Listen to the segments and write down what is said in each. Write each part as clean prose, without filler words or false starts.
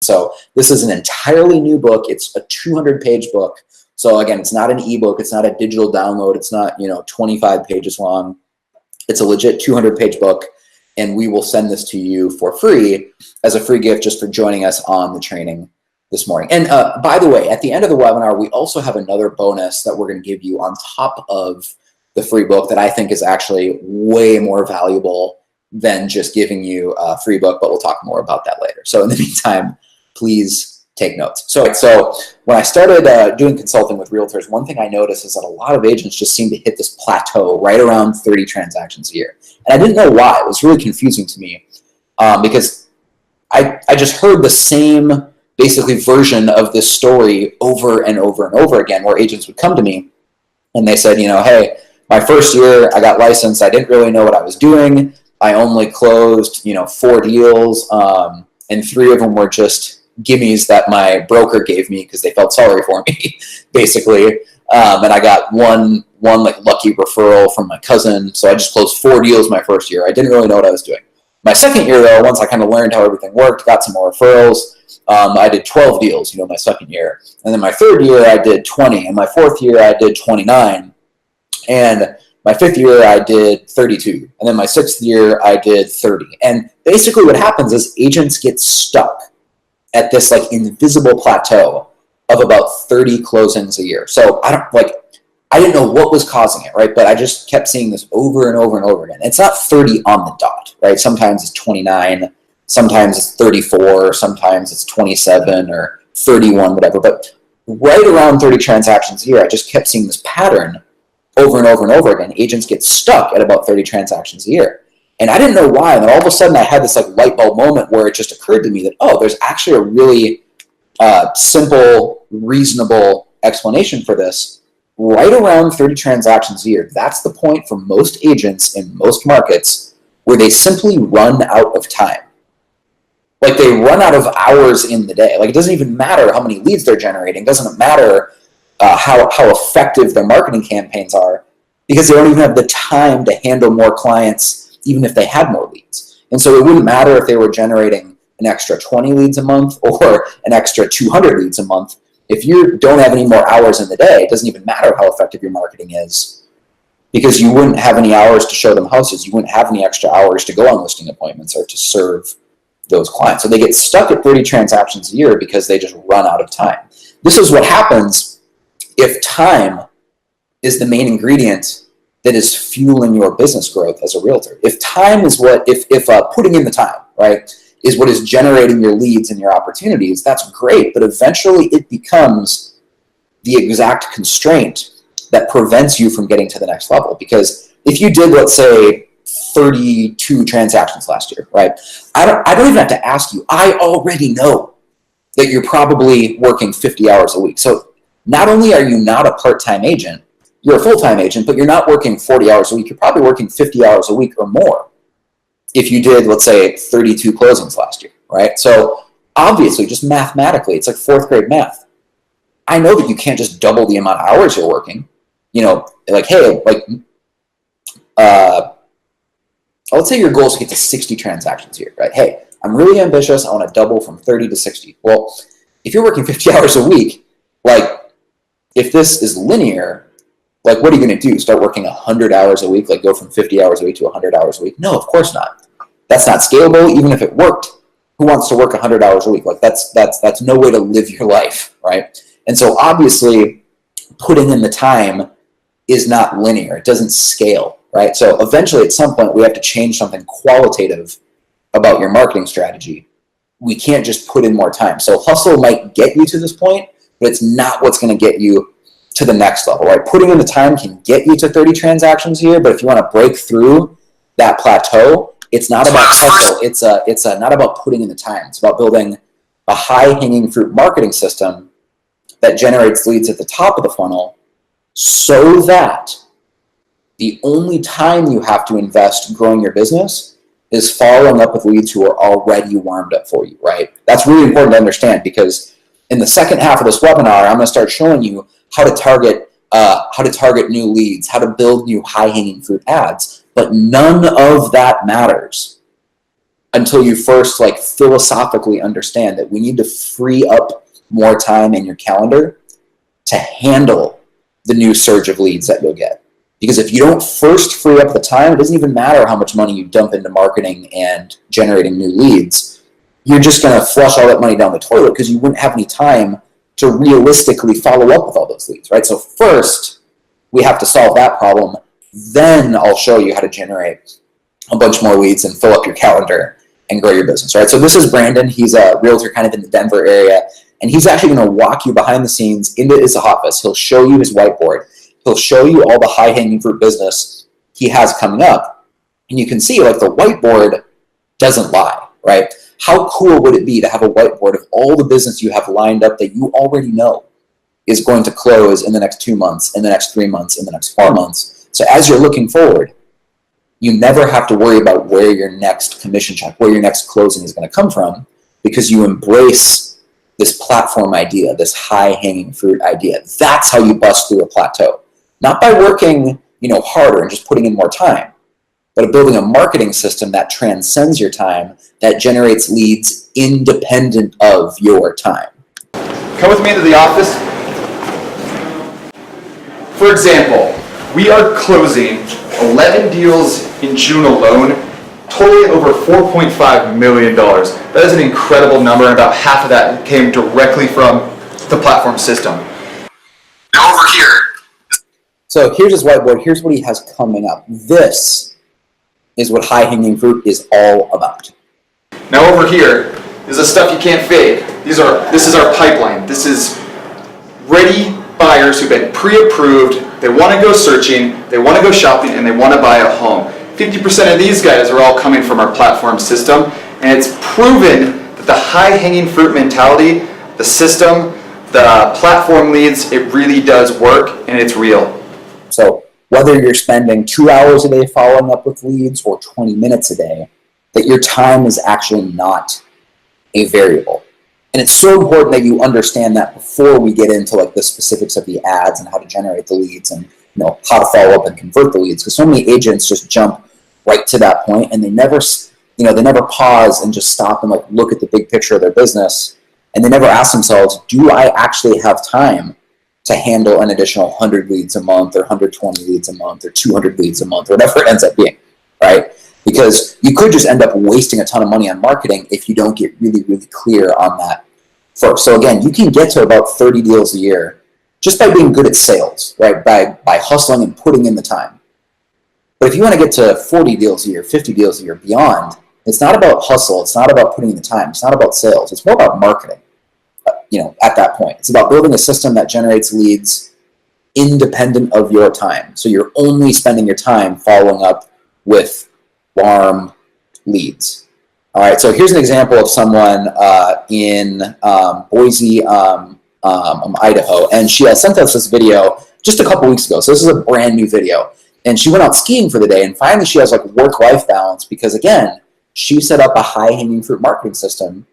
So this is an entirely new book. It's a 200-page book. So again, it's not an ebook. It's not a digital download. It's not, 25 pages long. It's a legit 200-page book. And we will send this to you for free as a free gift just for joining us on the training this morning. And by the way, at the end of the webinar, we also have another bonus that we're going to give you on top of the free book that I think is actually way more valuable than just giving you a free book, but we'll talk more about that later. So in the meantime, please take notes. So when I started doing consulting with realtors, one thing I noticed is that a lot of agents just seem to hit this plateau right around 30 transactions a year. And I didn't know why. It was really confusing to me because I just heard the same basically version of this story over and over and over again, where agents would come to me and they said, hey, my first year I got licensed. I didn't really know what I was doing. I only closed, 4 deals, and 3 of them were just gimmies that my broker gave me because they felt sorry for me, basically. And I got one like lucky referral from my cousin. So I just closed 4 deals my first year. I didn't really know what I was doing. My second year, though, once I kind of learned how everything worked, got some more referrals, I did 12 deals, my second year. And then my third year, I did 20. And my fourth year, I did 29. And my fifth year, I did 32. And then my sixth year, I did 30. And basically what happens is agents get stuck at this like invisible plateau of about 30 closings a year. So I didn't know what was causing it, right? But I just kept seeing this over and over and over again. It's not 30 on the dot, right? Sometimes it's 29, sometimes it's 34, sometimes it's 27 or 31, whatever. But right around 30 transactions a year, I just kept seeing this pattern over and over and over again. Agents get stuck at about 30 transactions a year. And I didn't know why. And then all of a sudden I had this like light bulb moment where it just occurred to me that, oh, there's actually a really simple, reasonable explanation for this. Right around 30 transactions a year, that's the point for most agents in most markets where they simply run out of time. Like they run out of hours in the day. Like it doesn't even matter how many leads they're generating. It doesn't matter how effective their marketing campaigns are, because they don't even have the time to handle more clients, even if they had more leads. And so it wouldn't matter if they were generating an extra 20 leads a month or an extra 200 leads a month. If you don't have any more hours in the day, it doesn't even matter how effective your marketing is, because you wouldn't have any hours to show them houses. You wouldn't have any extra hours to go on listing appointments or to serve those clients. So they get stuck at 30 transactions a year because they just run out of time. This is what happens if time is the main ingredient that is fueling your business growth as a realtor. If time is if putting in the time, right, is what is generating your leads and your opportunities, that's great. But eventually it becomes the exact constraint that prevents you from getting to the next level. Because if you did, let's say, 32 transactions last year, right? I don't even have to ask you. I already know that you're probably working 50 hours a week. So not only are you not a part-time agent, you're a full-time agent, but you're not working 40 hours a week. You're probably working 50 hours a week or more if you did, let's say, 32 closings last year, right? So obviously, just mathematically, it's like 4th grade math. I know that you can't just double the amount of hours you're working. Like, hey, let's say your goal is to get to 60 transactions here, right? Hey, I'm really ambitious. I want to double from 30 to 60. Well, if you're working 50 hours a week, if this is linear, what are you going to do? Start working 100 hours a week, go from 50 hours a week to 100 hours a week? No, of course not. That's not scalable. Even if it worked, who wants to work 100 hours a week? That's no way to live your life, right? And so obviously, putting in the time is not linear. It doesn't scale, right? So eventually, at some point, we have to change something qualitative about your marketing strategy. We can't just put in more time. So hustle might get you to this point, but it's not what's going to get you to the next level, right? Putting in the time can get you to 30 transactions a year, but if you want to break through that plateau, it's not about hustle. It's not about putting in the time. It's about building a high-hanging fruit marketing system that generates leads at the top of the funnel, so that the only time you have to invest growing your business is following up with leads who are already warmed up for you, right? That's really important to understand, because in the second half of this webinar, I'm going to start showing you how to target new leads, how to build new high-hanging fruit ads. But none of that matters until you first like philosophically understand that we need to free up more time in your calendar to handle the new surge of leads that you'll get. Because if you don't first free up the time, it doesn't even matter how much money you dump into marketing and generating new leads. You're just going to flush all that money down the toilet because you wouldn't have any time to realistically follow up with all those leads, right? So first, we have to solve that problem. Then I'll show you how to generate a bunch more leads and fill up your calendar and grow your business, right? So this is Brandon. He's a realtor kind of in the Denver area, and he's actually going to walk you behind the scenes into his office. He'll show you his whiteboard. He'll show you all the high-hanging fruit business he has coming up. And you can see, like, the whiteboard doesn't lie, right? How cool would it be to have a whiteboard of all the business you have lined up that you already know is going to close in the next 2 months, in the next 3 months, in the next 4 months? So as you're looking forward, you never have to worry about where your next commission check, where your next closing is going to come from, because you embrace this platform idea, this high-hanging fruit idea. That's how you bust through a plateau. Not by working, harder and just putting in more time, but building a marketing system that transcends your time, that generates leads independent of your time. Come with me into the office. For example, we are closing 11 deals in June alone, totaling over $4.5 million. That is an incredible number, and about half of that came directly from the platform system. Now over here. So here's his whiteboard. Here's what he has coming up. This is what high-hanging fruit is all about. Now over here is the stuff you can't fake. This is our pipeline. This is ready buyers who've been pre-approved. They want to go searching, they want to go shopping, and they want to buy a home. 50% of these guys are all coming from our platform system, and it's proven that the high-hanging fruit mentality, the system, the platform leads, it really does work, and it's real. So whether you're spending 2 hours a day following up with leads or 20 minutes a day, that your time is actually not a variable. And it's so important that you understand that before we get into like the specifics of the ads and how to generate the leads and how to follow up and convert the leads. Because so many agents just jump right to that point and they never pause and just stop and like look at the big picture of their business, and they never ask themselves, do I actually have time to handle an additional 100 leads a month or 120 leads a month or 200 leads a month, or whatever it ends up being, right? Because you could just end up wasting a ton of money on marketing if you don't get really, really clear on that first. So again, you can get to about 30 deals a year just by being good at sales, right? By hustling and putting in the time. But if you want to get to 40 deals a year, 50 deals a year, beyond, it's not about hustle. It's not about putting in the time. It's not about sales. It's more about marketing. At that point, it's about building a system that generates leads independent of your time. So you're only spending your time following up with warm leads. All right. So here's an example of someone in Boise, Idaho, and she sent us this video just a couple weeks ago. So this is a brand new video, and she went out skiing for the day, and finally she has like work-life balance because again, she set up a high-hanging fruit marketing system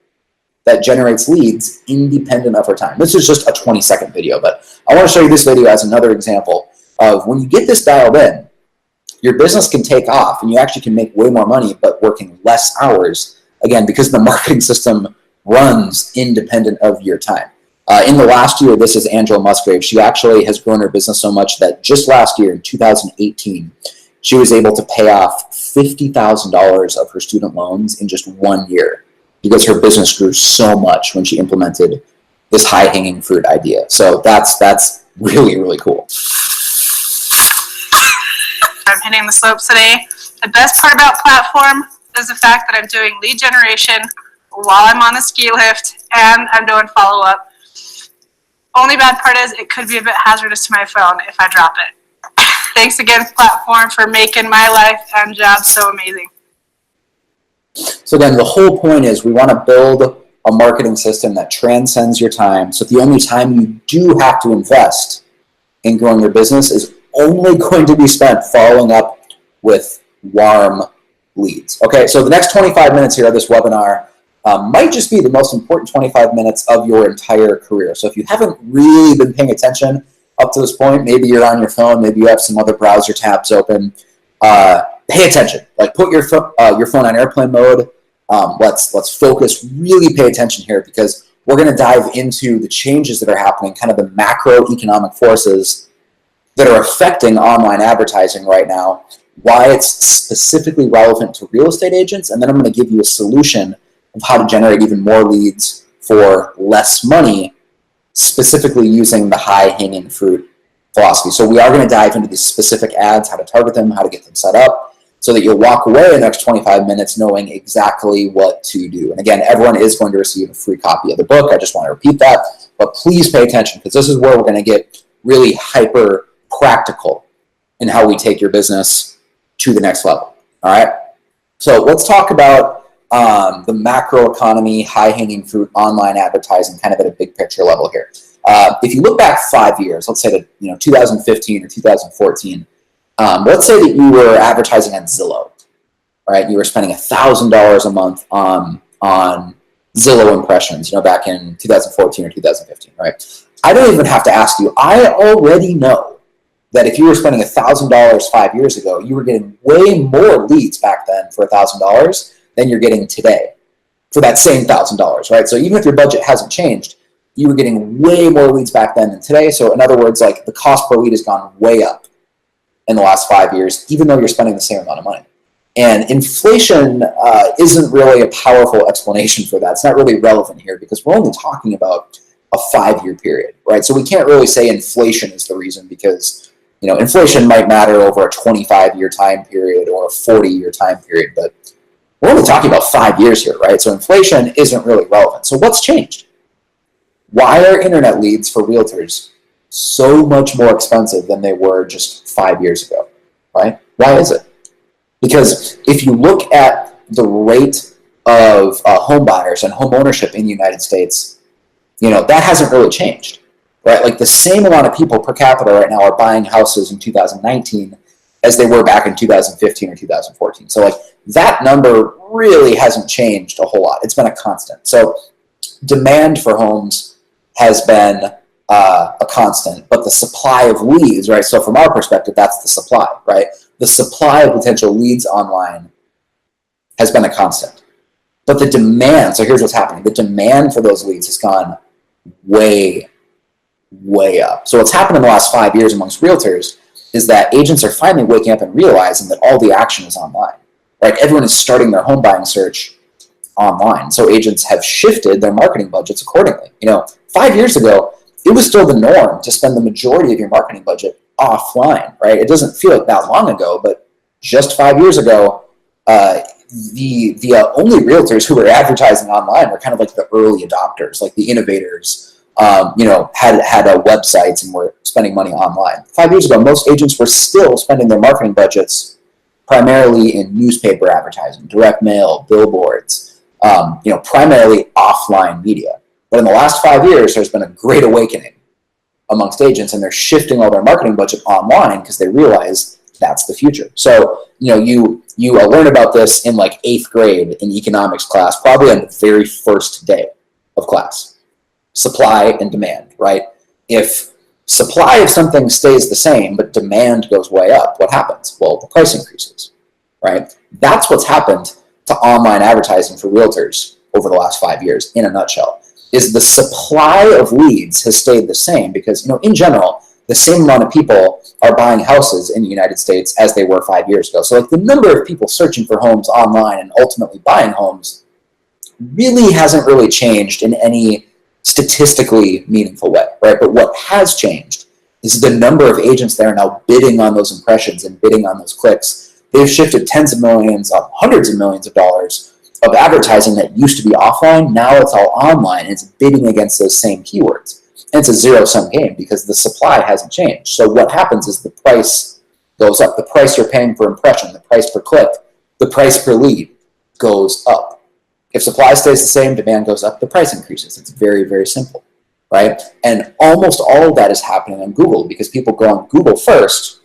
that generates leads independent of her time. This is just a 20-second video, but I want to show you this video as another example of when you get this dialed in, your business can take off and you actually can make way more money, but working less hours, again, because the marketing system runs independent of your time. In the last year, this is Angela Musgrave. She actually has grown her business so much that just last year, in 2018, she was able to pay off $50,000 of her student loans in just 1 year, because her business grew so much when she implemented this high-hanging fruit idea. So that's really, really cool. I'm hitting the slopes today. The best part about platform is the fact that I'm doing lead generation while I'm on the ski lift and I'm doing follow-up. Only bad part is it could be a bit hazardous to my phone if I drop it. Thanks again, platform, for making my life and job so amazing. So again, the whole point is we want to build a marketing system that transcends your time. So the only time you do have to invest in growing your business is only going to be spent following up with warm leads. Okay, so the next 25 minutes here of this webinar might just be the most important 25 minutes of your entire career. So if you haven't really been paying attention up to this point, maybe you're on your phone, maybe you have some other browser tabs open, pay attention. Like put your phone on airplane mode, let's focus, really pay attention here, because we're going to dive into the changes that are happening, kind of the macroeconomic forces that are affecting online advertising right now, why it's specifically relevant to real estate agents, and then I'm going to give you a solution of how to generate even more leads for less money, specifically using the high-hanging fruit philosophy. So we are going to dive into these specific ads, how to target them, how to get them set up, so that you'll walk away in the next 25 minutes knowing exactly what to do. And again, everyone is going to receive a free copy of the book. I just want to repeat that, but please pay attention, because this is where we're going to get really hyper practical in how we take your business to the next level. All right. So let's talk about the macroeconomy, high-hanging fruit, online advertising, kind of at a big picture level here. If you look back 5 years, let's say to 2015 or 2014, let's say that you were advertising on Zillow, right? You were spending $1,000 a month on Zillow impressions, back in 2014 or 2015, right? I don't even have to ask you. I already know that if you were spending $1,000 5 years ago, you were getting way more leads back then for $1,000 than you're getting today for that same $1,000, right? So even if your budget hasn't changed, you were getting way more leads back then than today. So in other words, like, the cost per lead has gone way up in the last 5 years, even though you're spending the same amount of money. And inflation isn't really a powerful explanation for that. It's not really relevant here, because we're only talking about a 5-year period, right? So we can't really say inflation is the reason, because inflation might matter over a 25-year time period or a 40-year time period, but we're only talking about 5 years here, right? So inflation isn't really relevant. So what's changed? Why are internet leads for realtors so much more expensive than they were just 5 years ago, right? Why is it? Because if you look at the rate of home buyers and home ownership in the United States, that hasn't really changed, right? Like, the same amount of people per capita right now are buying houses in 2019 as they were back in 2015 or 2014. So like, that number really hasn't changed a whole lot. It's been a constant. So demand for homes has been a constant, but the supply of leads, right? So from our perspective, that's the supply, right? The supply of potential leads online has been a constant, but the demand, so here's what's happening. The demand for those leads has gone way, way up. So what's happened in the last 5 years amongst realtors is that agents are finally waking up and realizing that all the action is online, right? Everyone is starting their home buying search online. So agents have shifted their marketing budgets accordingly. 5 years ago, it was still the norm to spend the majority of your marketing budget offline, right? It doesn't feel like that long ago, but just 5 years ago, the only realtors who were advertising online were kind of like the early adopters, like the innovators, had websites and were spending money online. 5 years ago, most agents were still spending their marketing budgets primarily in newspaper advertising, direct mail, billboards, primarily offline media. But in the last 5 years, there's been a great awakening amongst agents, and they're shifting all their marketing budget online because they realize that's the future. So, you learn about this in like 8th grade in economics class, probably on the very first day of class. Supply and demand, right? If supply of something stays the same, but demand goes way up, what happens? Well, the price increases, right? That's what's happened to online advertising for realtors over the last 5 years, in a nutshell, is the supply of leads has stayed the same because, in general, the same amount of people are buying houses in the United States as they were 5 years ago. So like, the number of people searching for homes online and ultimately buying homes really hasn't really changed in any statistically meaningful way, right? But what has changed is the number of agents that are now bidding on those impressions and bidding on those clicks. They've shifted tens of millions, hundreds of millions of dollars of advertising that used to be offline. Now it's all online, and it's bidding against those same keywords. And it's a zero-sum game because the supply hasn't changed. So what happens is the price goes up. The price you're paying per impression, the price per click, the price per lead goes up. If supply stays the same, demand goes up, the price increases. It's very, very simple, right? And almost all of that is happening on Google because people go on Google first,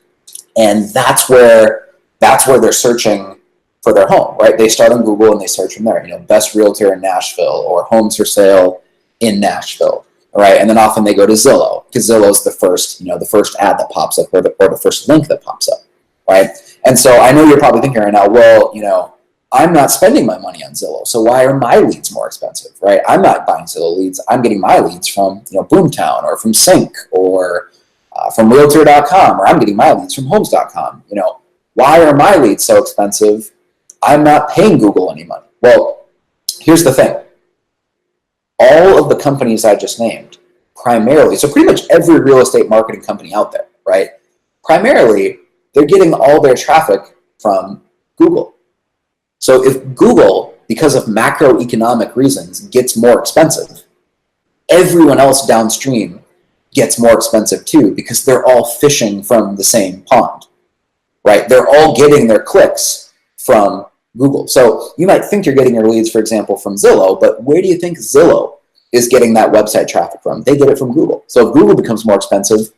and that's where they're searching for their home, right? They start on Google and they search from there, best realtor in Nashville or homes for sale in Nashville, right? And then often they go to Zillow because Zillow is the first ad that pops up or the first link that pops up, right? And so I know you're probably thinking right now, well, I'm not spending my money on Zillow, so why are my leads more expensive, right? I'm not buying Zillow leads. I'm getting my leads from Boomtown or from Sync or from Realtor.com, or I'm getting my leads from Homes.com. Why are my leads so expensive? I'm not paying Google any money. Well, here's the thing. All of the companies I just named, primarily, so pretty much every real estate marketing company out there, right? Primarily, they're getting all their traffic from Google. So if Google, because of macroeconomic reasons, gets more expensive, everyone else downstream gets more expensive too, because they're all fishing from the same pond, right? They're all getting their clicks from Google. So you might think you're getting your leads, for example, from Zillow, but where do you think Zillow is getting that website traffic from? They get it from Google. So if Google becomes more expensive,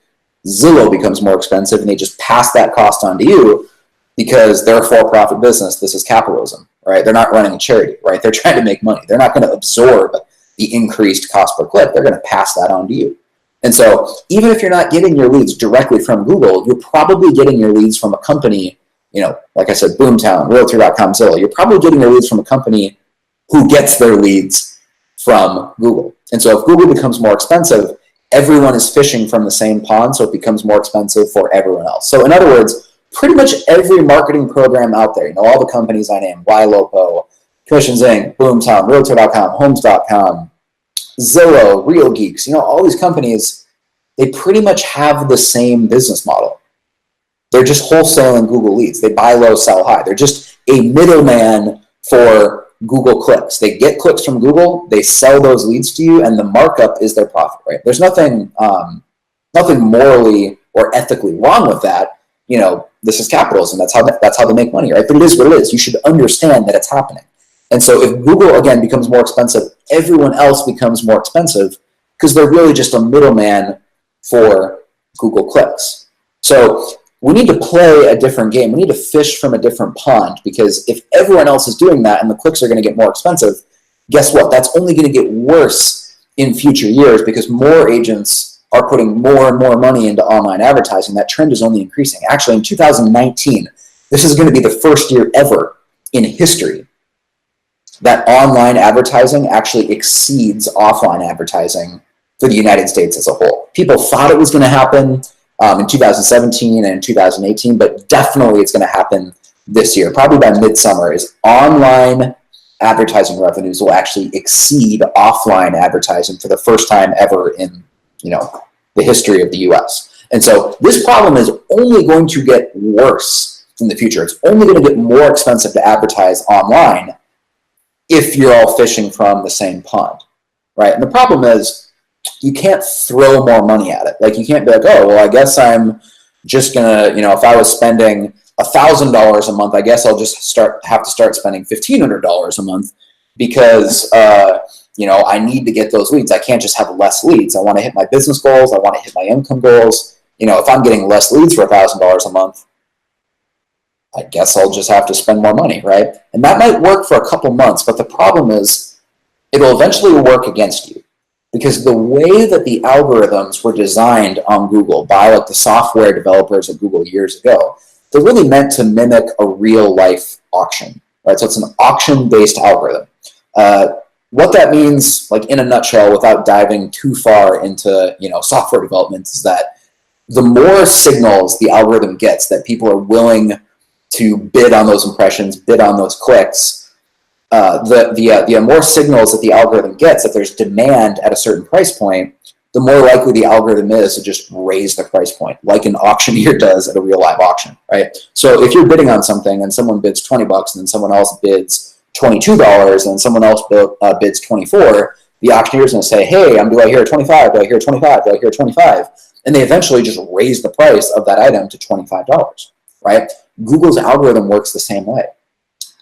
Zillow becomes more expensive, and they just pass that cost on to you because they're a for-profit business. This is capitalism, right? They're not running a charity, right? They're trying to make money. They're not going to absorb the increased cost per click. They're going to pass that on to you. And so even if you're not getting your leads directly from Google, you're probably getting your leads from a company, like I said, Boomtown, Realtor.com, Zillow. You're probably getting your leads from a company who gets their leads from Google. And so if Google becomes more expensive, everyone is fishing from the same pond, so it becomes more expensive for everyone else. So in other words, pretty much every marketing program out there, all the companies I named, YLOPO, Commissions Inc., Boomtown, Realtor.com, Homes.com, Zillow, Real Geeks, all these companies, they pretty much have the same business model. They're just wholesaling Google leads. They buy low, sell high. They're just a middleman for Google clicks. They get clicks from Google, they sell those leads to you, and the markup is their profit, right? There's nothing morally or ethically wrong with that. This is capitalism. That's how they make money, right? But it is what it is. You should understand that it's happening. And so if Google, again, becomes more expensive, everyone else becomes more expensive because they're really just a middleman for Google clicks. So we need to play a different game. We need to fish from a different pond, because if everyone else is doing that and the clicks are going to get more expensive, guess what? That's only going to get worse in future years because more agents are putting more and more money into online advertising. That trend is only increasing. Actually, in 2019, this is going to be the first year ever in history that online advertising actually exceeds offline advertising for the United States as a whole. People thought it was going to happen in 2017 and 2018, but definitely it's going to happen this year. Probably by midsummer is online advertising revenues will actually exceed offline advertising for the first time ever in the history of the US. And so this problem is only going to get worse in the future. It's only going to get more expensive to advertise online if you're all fishing from the same pond, right? And the problem is you can't throw more money at it. Like you can't be like, oh, well, I guess I'm just gonna, if I was spending $1,000 a month, I guess I'll just have to start spending $1,500 a month because I need to get those leads. I can't just have less leads. I want to hit my business goals. I want to hit my income goals. If I'm getting less leads for $1,000 a month, I guess I'll just have to spend more money, right? And that might work for a couple months, but the problem is it'll eventually work against you, because the way that the algorithms were designed on Google by the software developers at Google years ago, they're really meant to mimic a real life auction, right? So it's an auction-based algorithm. What that means, in a nutshell, without diving too far into software development, is that the more signals the algorithm gets that people are willing to bid on those impressions, bid on those clicks, the more signals that the algorithm gets, that there's demand at a certain price point, the more likely the algorithm is to just raise the price point, like an auctioneer does at a real live auction, right? So if you're bidding on something and someone bids $20 and then someone else bids $22 and someone else bids $24, the auctioneer is going to say, hey, do I hear $25? Do I hear $25? Do I hear $25? And they eventually just raise the price of that item to $25, right? Google's algorithm works the same way.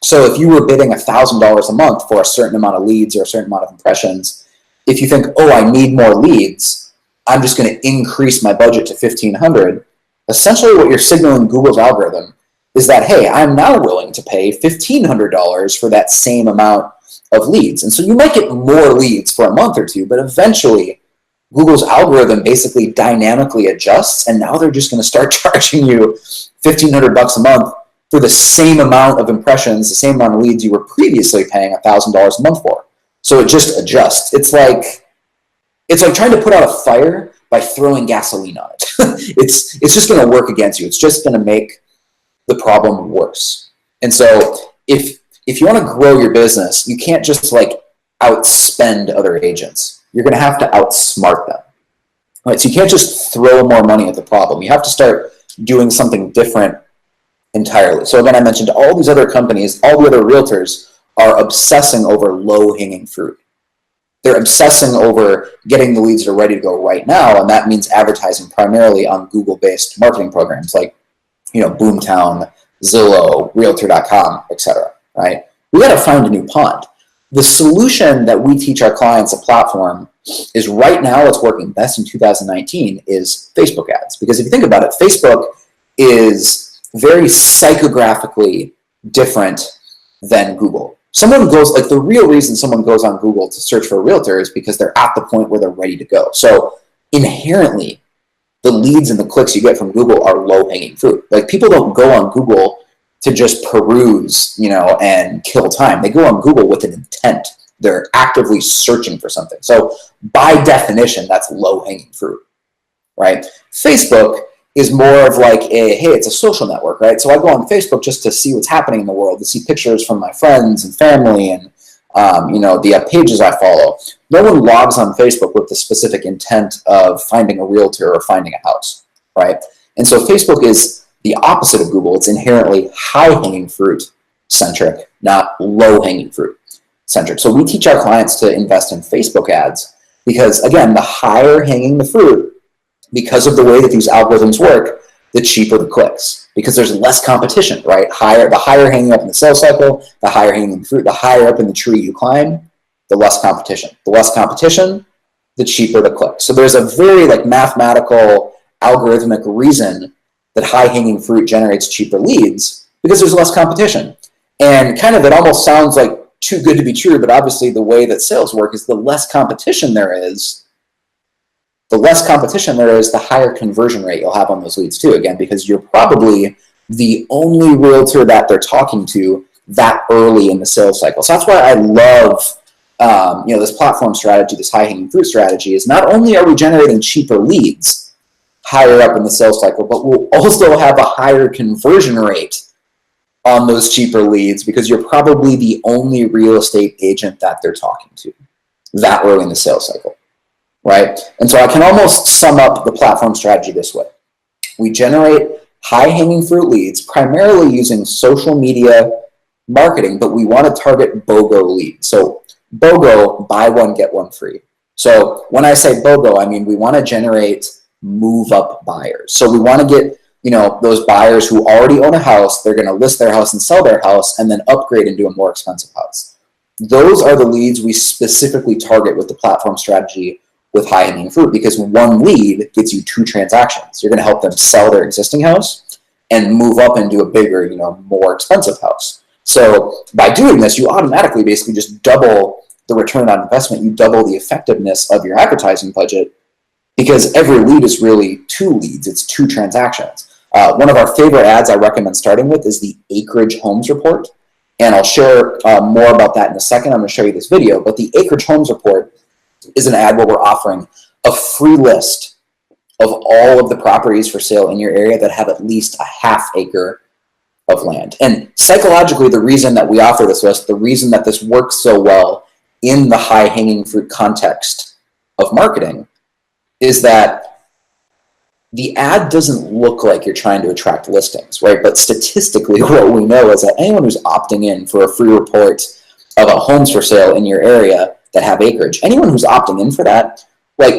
So if you were bidding $1,000 a month for a certain amount of leads or a certain amount of impressions, if you think, oh, I need more leads, I'm just going to increase my budget to $1,500, essentially what you're signaling Google's algorithm is that, hey, I'm now willing to pay $1,500 for that same amount of leads. And so you might get more leads for a month or two, but eventually Google's algorithm basically dynamically adjusts, and now they're just going to start charging you $1,500 a month for the same amount of impressions, the same amount of leads you were previously paying $1,000 a month for. So it just adjusts. It's like trying to put out a fire by throwing gasoline on it. It's just going to work against you. It's just going to make the problem worse. And so if you want to grow your business, you can't just like outspend other agents. You're going to have to outsmart them. Right? So you can't just throw more money at the problem. You have to start doing something different entirely. So again, I mentioned all these other companies, all the other realtors are obsessing over low-hanging fruit. They're obsessing over getting the leads that are ready to go right now, and that means advertising primarily on Google-based marketing programs like, Boomtown, Zillow, Realtor.com, etc. Right? We got to find a new pond. The solution that we teach our clients at Platform is right now what's working best in 2019 is Facebook ads. Because if you think about it, Facebook is very psychographically different than Google. The real reason someone goes on Google to search for a realtor is because they're at the point where they're ready to go. So inherently, the leads and the clicks you get from Google are low-hanging fruit. Like, people don't go on Google to just peruse, and kill time. They go on Google with an intent. They're actively searching for something. So by definition, that's low-hanging fruit, right? Facebook is more of like it's a social network, right? So I go on Facebook just to see what's happening in the world, to see pictures from my friends and family and, the pages I follow. No one logs on Facebook with the specific intent of finding a realtor or finding a house, right? And so Facebook is the opposite of Google. It's inherently high-hanging fruit centric, not low-hanging fruit centric. So we teach our clients to invest in Facebook ads because, again, the higher hanging the fruit, because of the way that these algorithms work, the cheaper the clicks, because there's less competition, right? The higher hanging up in the sales cycle, the higher hanging in the fruit, the higher up in the tree you climb, the less competition. The less competition, the cheaper the click. So there's a very mathematical, algorithmic reason that high hanging fruit generates cheaper leads, because there's less competition. And it almost sounds like too good to be true, but obviously the way that sales work is the less competition there is, the higher conversion rate you'll have on those leads too, again, because you're probably the only realtor that they're talking to that early in the sales cycle. So that's why I love this platform strategy, this high-hanging fruit strategy, is not only are we generating cheaper leads higher up in the sales cycle, but we'll also have a higher conversion rate on those cheaper leads because you're probably the only real estate agent that they're talking to that early in the sales cycle. Right? And so I can almost sum up the platform strategy this way. We generate high-hanging fruit leads primarily using social media marketing, but we want to target BOGO leads. So BOGO, buy one, get one free. So when I say BOGO, I mean we want to generate move-up buyers. So we want to get those buyers who already own a house, they're going to list their house and sell their house and then upgrade into a more expensive house. Those are the leads we specifically target with the platform strategy with high-hanging fruit, because one lead gets you 2 transactions. You're going to help them sell their existing house and move up into a bigger, more expensive house. So by doing this, you automatically basically just double the return on investment. You double the effectiveness of your advertising budget, because every lead is really 2 leads. It's 2 transactions. One of our favorite ads I recommend starting with is the Acreage Homes Report. And I'll share more about that in a second. I'm going to show you this video. But the Acreage Homes Report is an ad where we're offering a free list of all of the properties for sale in your area that have at least a half acre of land. And psychologically, the reason that we offer this list, the reason that this works so well in the high-hanging fruit context of marketing, is that the ad doesn't look like you're trying to attract listings, right? But statistically, what we know is that anyone who's opting in for a free report about homes for sale in your area that have acreage, anyone who's opting in for that,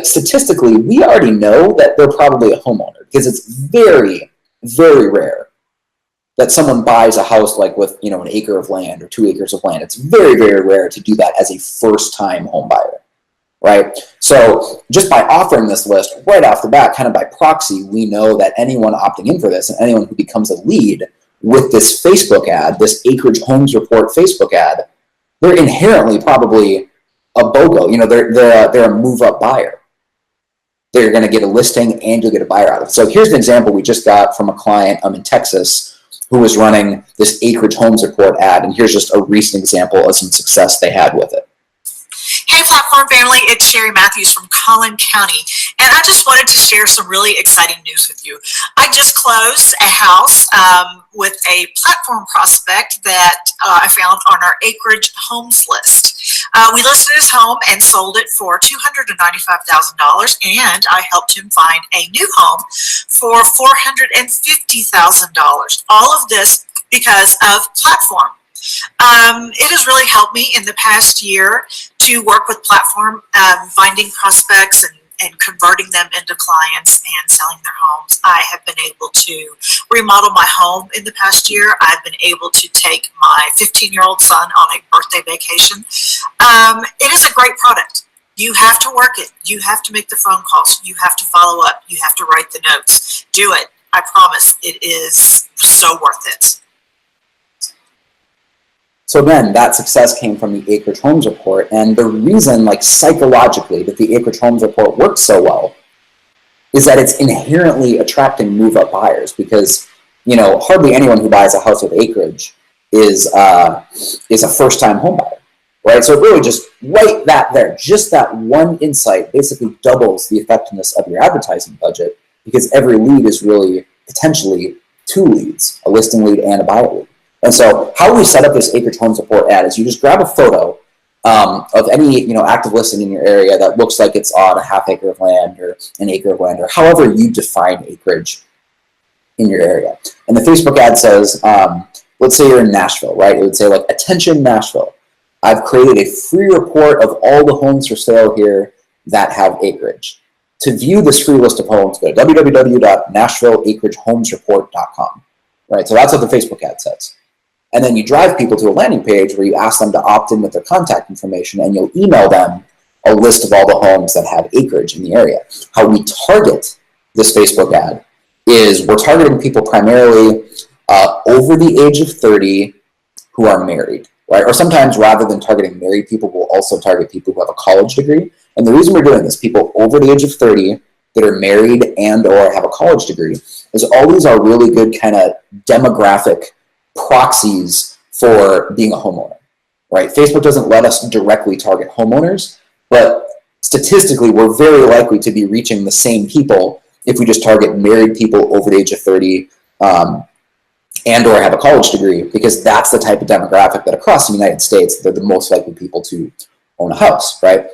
statistically, we already know that they're probably a homeowner, because it's very, very rare that someone buys a house with an acre of land or 2 acres of land. It's very, very rare to do that as a first-time home buyer, right? So just by offering this list right off the bat, kind of by proxy, we know that anyone opting in for this and anyone who becomes a lead with this Facebook ad, this Acreage Homes Report Facebook ad, they're inherently probably a BOGO. They're a move-up buyer. They're going to get a listing and you'll get a buyer out of it. So here's an example we just got from a client in Texas who was running this Acreage Homes Report ad. And here's just a recent example of some success they had with it. Hey Platform family, it's Sherry Matthews from Collin County, and I just wanted to share some really exciting news with you. I just closed a house with a platform prospect that I found on our Acreage Homes list. We listed his home and sold it for $295,000, and I helped him find a new home for $450,000. All of this because of Platform. It has really helped me in the past year to work with Platform, finding prospects and converting them into clients and selling their homes. I have been able to remodel my home in the past year. I've been able to take my 15-year-old son on a birthday vacation. It is a great product. You have to work it. You have to make the phone calls. You have to follow up. You have to write the notes. Do it. I promise it is so worth it. So again, that success came from the Acreage Homes Report, and the reason, like psychologically, that the Acreage Homes Report works so well is that it's inherently attracting move-up buyers, because hardly anyone who buys a house with acreage is a first-time home buyer, right? So it really just right just that one insight basically doubles the effectiveness of your advertising budget, because every lead is really potentially two leads, a listing lead and a buyer lead. And so how we set up this Acreage Homes Report ad is you just grab a photo of any active listing in your area that looks like it's on a half acre of land or an acre of land, or however you define acreage in your area. And the Facebook ad says, let's say you're in Nashville, right? It would say like, attention Nashville. I've created a free report of all the homes for sale here that have acreage. To view this free list of homes, go to www.nashvilleacreagehomesreport.com, right? So that's what the Facebook ad says. And then you drive people to a landing page where you ask them to opt in with their contact information, and you'll email them a list of all the homes that have acreage in the area. How we target this Facebook ad is we're targeting people primarily over the age of 30 who are married, right? Or sometimes rather than targeting married people, we'll also target people who have a college degree. And the reason we're doing this, people over the age of 30 that are married and or have a college degree, is all these are really good kind of demographic proxies for being a homeowner, right? Facebook doesn't let us directly target homeowners, but statistically, we're very likely to be reaching the same people if we just target married people over the age of 30 and or have a college degree, because that's the type of demographic that across the United States, they're the most likely people to own a house, right?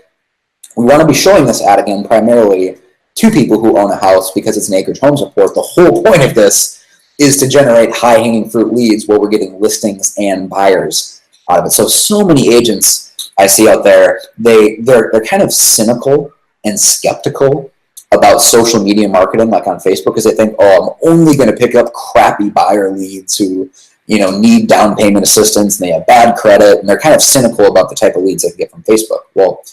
We want to be showing this ad again primarily to people who own a house because it's an Acreage Homes Report. The whole point of this is to generate high-hanging fruit leads where we're getting listings and buyers out of it. So many agents I see out there, they're kind of cynical and skeptical about social media marketing, like on Facebook, because they think, I'm only going to pick up crappy buyer leads who need down payment assistance and they have bad credit, and they're kind of cynical about the type of leads they can get from Facebook. Well,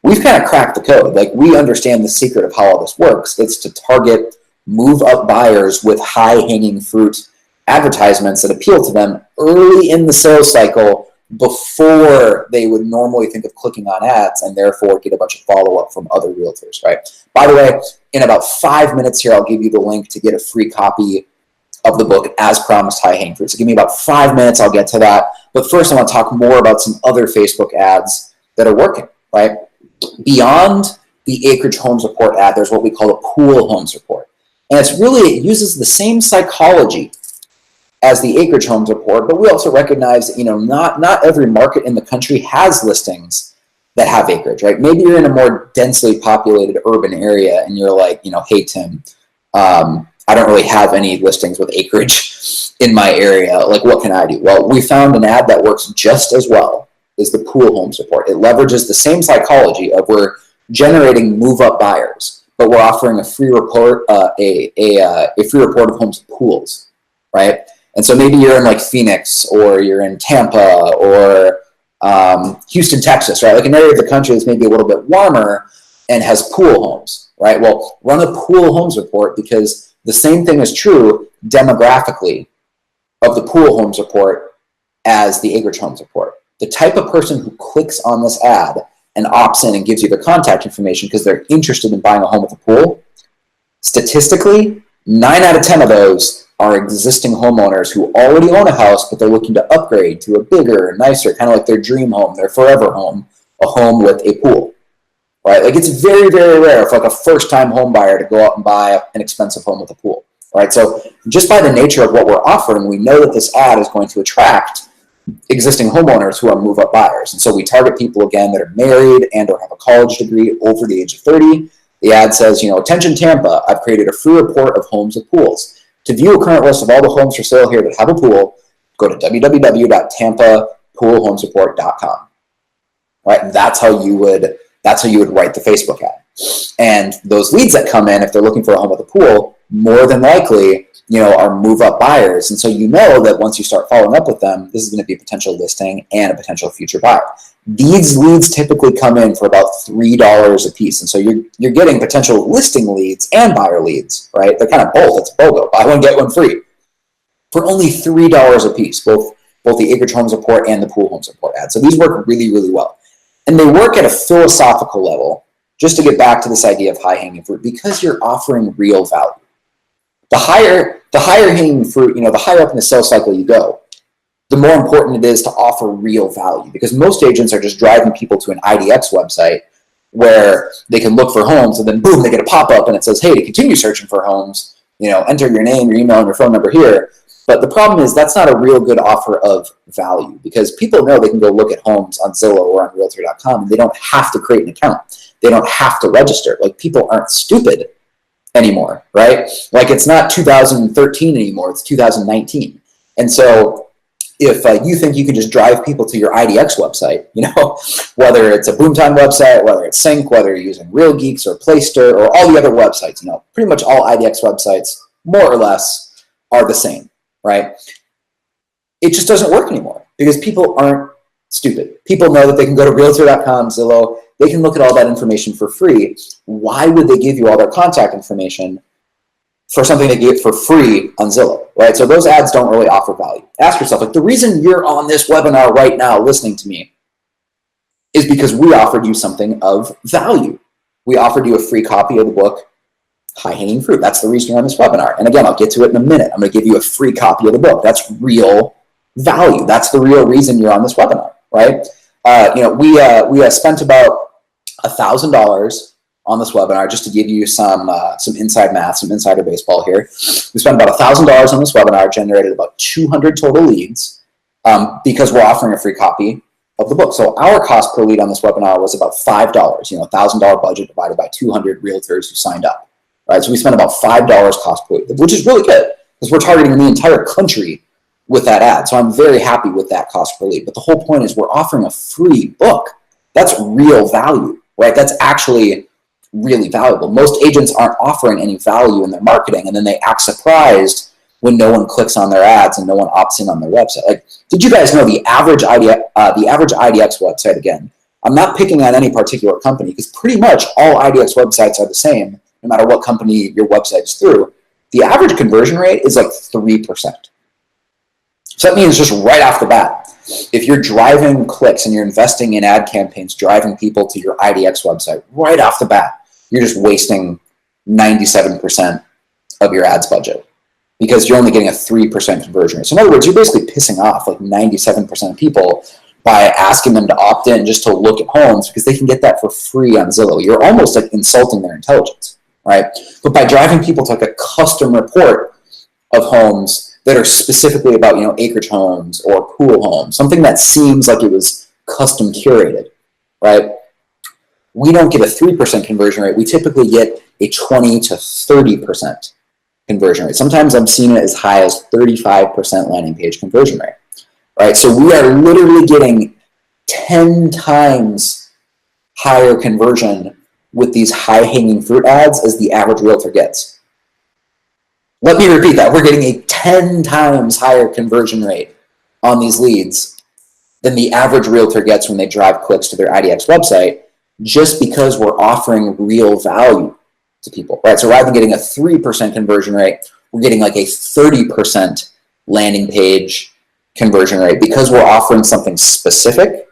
we've kind of cracked the code. Like, we understand the secret of how all this works. It's to target move up buyers with high-hanging fruit advertisements that appeal to them early in the sales cycle before they would normally think of clicking on ads, and therefore get a bunch of follow-up from other realtors, right? By the way, in about 5 minutes here, I'll give you the link to get a free copy of the book, As Promised, High-Hanging Fruit. So give me about 5 minutes, I'll get to that. But first, I want to talk more about some other Facebook ads that are working, right? Beyond the Acreage Homes Report ad, there's what we call a Pool Homes Report. And it uses the same psychology as the Acreage Homes Report, but we also recognize that, not every market in the country has listings that have acreage, right? Maybe you're in a more densely populated urban area and you're like, hey, Tim, I don't really have any listings with acreage in my area. Like, what can I do? Well, we found an ad that works just as well as the Pool Homes Report. It leverages the same psychology of we're generating move-up buyers, but we're offering a free report, a free report of homes pools, right? And so maybe you're in like Phoenix, or you're in Tampa, or Houston, Texas, right? Like an area of the country that's maybe a little bit warmer and has pool homes, right? Well, run a Pool Homes Report, because the same thing is true demographically of the Pool Homes Report as the Acreage Homes Report. The type of person who clicks on this ad and opts in and gives you their contact information because they're interested in buying a home with a pool, statistically, 9 out of 10 of those are existing homeowners who already own a house, but they're looking to upgrade to a bigger, nicer, kind of like their dream home, their forever home, a home with a pool, right? Like, it's very, very rare for like a first-time home buyer to go out and buy an expensive home with a pool, right? So just by the nature of what we're offering, we know that this ad is going to attract existing homeowners who are move-up buyers. And so we target people, again, that are married and or have a college degree over the age of 30. The ad says, attention Tampa, I've created a free report of homes with pools. To view a current list of all the homes for sale here that have a pool, go to www.tampapoolhomesreport.com. Right? And that's how you would write the Facebook ad. And those leads that come in, if they're looking for a home with a pool, more than likely, are move-up buyers. And so that once you start following up with them, this is going to be a potential listing and a potential future buyer. These leads typically come in for about $3 a piece. And so you're getting potential listing leads and buyer leads, right? They're kind of both. It's BOGO. Buy one, get one free. For only $3 a piece, both the Acreage Homes Report and the Pool Homes Report ad. So these work really, really well. And they work at a philosophical level, just to get back to this idea of high-hanging fruit, because you're offering real value. The higher hanging fruit, the higher up in the sales cycle you go, the more important it is to offer real value, because most agents are just driving people to an IDX website where they can look for homes, and then boom, they get a pop-up and it says, hey, to continue searching for homes, enter your name, your email, and your phone number here. But the problem is that's not a real good offer of value, because people know they can go look at homes on Zillow or on Realtor.com, and they don't have to create an account. They don't have to register. Like, people aren't stupid anymore, right? Like, it's not 2013 anymore, it's 2019. And so if you think you can just drive people to your IDX website, whether it's a Boomtown website, whether it's Sync, whether you're using Real Geeks or Playster or all the other websites, pretty much all IDX websites, more or less, are the same, right? It just doesn't work anymore because people aren't stupid. People know that they can go to Realtor.com, Zillow, they can look at all that information for free. Why would they give you all their contact information for something they get for free on Zillow, right? So those ads don't really offer value. Ask yourself, like, the reason you're on this webinar right now listening to me is because we offered you something of value. We offered you a free copy of the book, High Hanging Fruit. That's the reason you're on this webinar. And again, I'll get to it in a minute. I'm going to give you a free copy of the book. That's real value. That's the real reason you're on this webinar, right? We spent about $1,000 on this webinar, just to give you some inside math, some insider baseball here. We spent about $1,000 on this webinar, generated about 200 total leads, because we're offering a free copy of the book. So our cost per lead on this webinar was about $5, $1,000 budget divided by 200 realtors who signed up, right? So we spent about $5 cost per lead, which is really good because we're targeting the entire country with that ad. So I'm very happy with that cost per lead. But the whole point is we're offering a free book. That's real value, right? That's actually really valuable. Most agents aren't offering any value in their marketing, and then they act surprised when no one clicks on their ads and no one opts in on their website. Like, did you guys know the average IDX website, again, I'm not picking on any particular company because pretty much all IDX websites are the same, no matter what company your website is through. The average conversion rate is like 3%. So that means just right off the bat, if you're driving clicks and you're investing in ad campaigns, driving people to your IDX website, right off the bat, you're just wasting 97% of your ads budget because you're only getting a 3% conversion rate. So in other words, you're basically pissing off like 97% of people by asking them to opt in just to look at homes because they can get that for free on Zillow. You're almost like insulting their intelligence, right? But by driving people to like a custom report of homes that are specifically about, acreage homes or pool homes, something that seems like it was custom curated, right? We don't get a 3% conversion rate. We typically get a 20 to 30% conversion rate. Sometimes I'm seeing it as high as 35% landing page conversion rate, right? So we are literally getting 10 times higher conversion with these high-hanging fruit ads as the average realtor gets. Let me repeat that. We're getting a 10 times higher conversion rate on these leads than the average realtor gets when they drive clicks to their IDX website, just because we're offering real value to people, right? So rather than getting a 3% conversion rate, we're getting like a 30% landing page conversion rate because we're offering something specific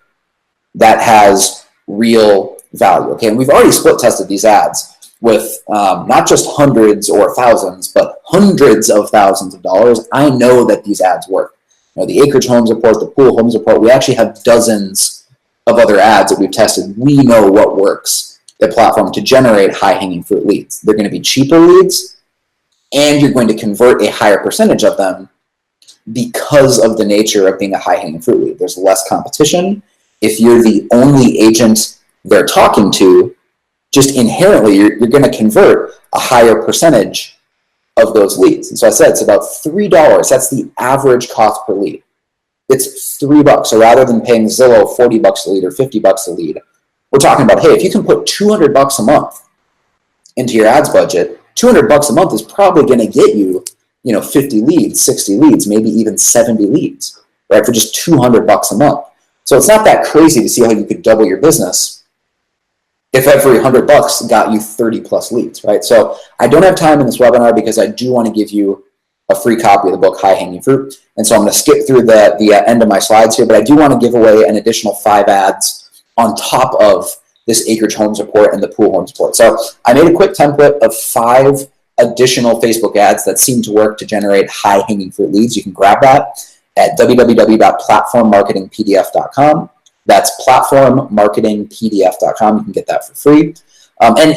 that has real value, okay? And we've already split tested these ads. with not just hundreds or thousands, but hundreds of thousands of dollars, I know that these ads work. You know, the Acreage Homes Report, the Pool Homes Report, we actually have dozens of other ads that we've tested. We know what works at Platform to generate high-hanging fruit leads. They're going to be cheaper leads, and you're going to convert a higher percentage of them because of the nature of being a high-hanging fruit lead. There's less competition. If you're the only agent they're talking to, just inherently, you're going to convert a higher percentage of those leads. And so I said it's about $3. That's the average cost per lead. It's $3. So rather than paying Zillow $40 a lead or $50 a lead, we're talking about, hey, if you can put $200 a month into your ads budget, $200 a month is probably going to get you, 50 leads, 60 leads, maybe even 70 leads, right? For just $200 a month. So it's not that crazy to see how you could double your business if every $100 got you 30 plus leads, right? So I don't have time in this webinar because I do want to give you a free copy of the book, High Hanging Fruit. And so I'm going to skip through the end of my slides here, but I do want to give away an additional 5 ads on top of this Acreage Homes Report and the Pool Homes Report. So I made a quick template of 5 additional Facebook ads that seem to work to generate high hanging fruit leads. You can grab that at www.platformmarketingpdf.com. That's platformmarketingpdf.com. You can get that for free. And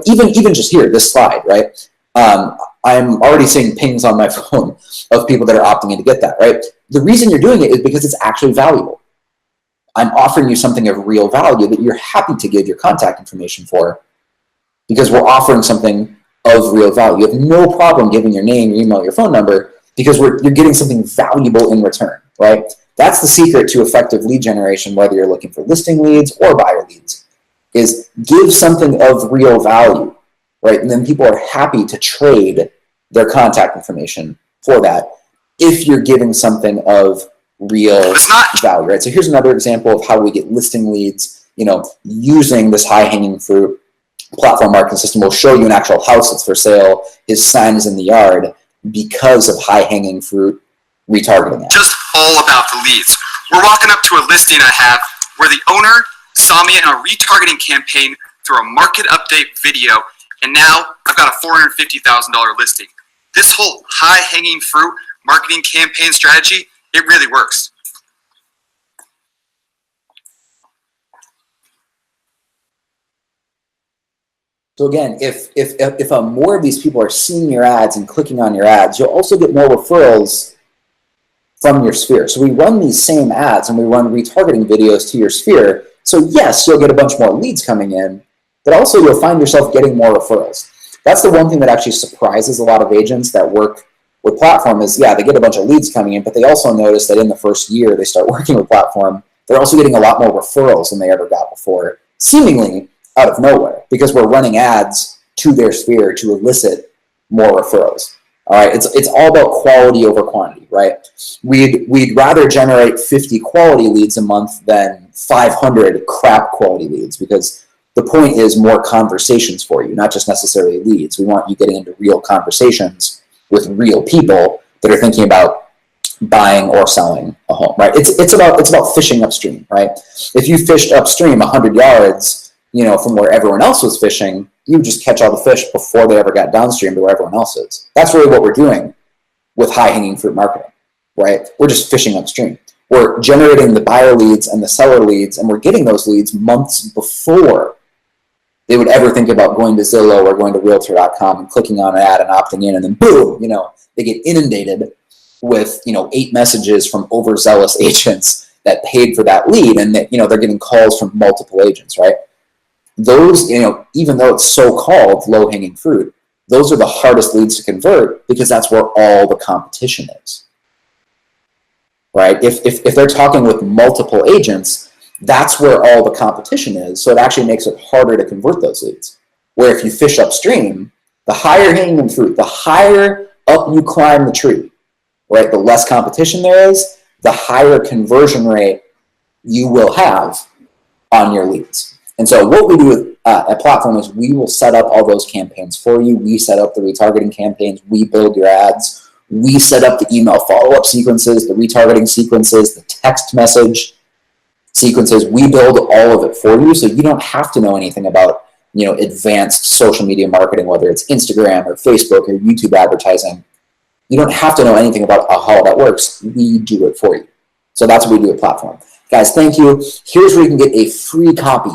even just here, this slide, right? I'm already seeing pings on my phone of people that are opting in to get that, right? The reason you're doing it is because it's actually valuable. I'm offering you something of real value that you're happy to give your contact information for because we're offering something of real value. You have no problem giving your name, your email, your phone number because you're getting something valuable in return, right? That's the secret to effective lead generation, whether you're looking for listing leads or buyer leads, is give something of real value, right? And then people are happy to trade their contact information for that if you're giving something of real value, right? So here's another example of how we get listing leads, using this high-hanging fruit platform marketing system. We'll show you an actual house that's for sale. His sign is in the yard because of high-hanging fruit retargeting ads. Just all about the leads. We're walking up to a listing I have where the owner saw me in a retargeting campaign through a market update video, and now I've got a $450,000 listing. This whole high-hanging fruit marketing campaign strategy, it really works. So again, if more of these people are seeing your ads and clicking on your ads, you'll also get more referrals from your sphere. So we run these same ads and we run retargeting videos to your sphere. So yes, you'll get a bunch more leads coming in, but also you'll find yourself getting more referrals. That's the one thing that actually surprises a lot of agents that work with Platform is, yeah, they get a bunch of leads coming in, but they also notice that in the first year they start working with Platform, they're also getting a lot more referrals than they ever got before, seemingly out of nowhere, because we're running ads to their sphere to elicit more referrals. All right, it's all about quality over quantity, right? We'd rather generate 50 quality leads a month than 500 crap quality leads, because the point is more conversations for you, not just necessarily leads. We want you getting into real conversations with real people that are thinking about buying or selling a home, right? It's about fishing upstream, right? If you fished upstream 100 yards, from where everyone else was fishing, you just catch all the fish before they ever got downstream to where everyone else is. That's really what we're doing with high-hanging fruit marketing, right? We're just fishing upstream. We're generating the buyer leads and the seller leads, and we're getting those leads months before they would ever think about going to Zillow or going to Realtor.com and clicking on an ad and opting in, and then boom, they get inundated with 8 messages from overzealous agents that paid for that lead, and that they're getting calls from multiple agents, right? Those, even though it's so-called low-hanging fruit, those are the hardest leads to convert because that's where all the competition is, right? If they're talking with multiple agents, that's where all the competition is. So it actually makes it harder to convert those leads. Where if you fish upstream, the higher hanging fruit, the higher up you climb the tree, right? The less competition there is, the higher conversion rate you will have on your leads. And so what we do at Platform is we will set up all those campaigns for you. We set up the retargeting campaigns. We build your ads. We set up the email follow-up sequences, the retargeting sequences, the text message sequences. We build all of it for you, so you don't have to know anything about advanced social media marketing, whether it's Instagram or Facebook or YouTube advertising. You don't have to know anything about how that works. We do it for you. So that's what we do at Platform. Guys, thank you. Here's where you can get a free copy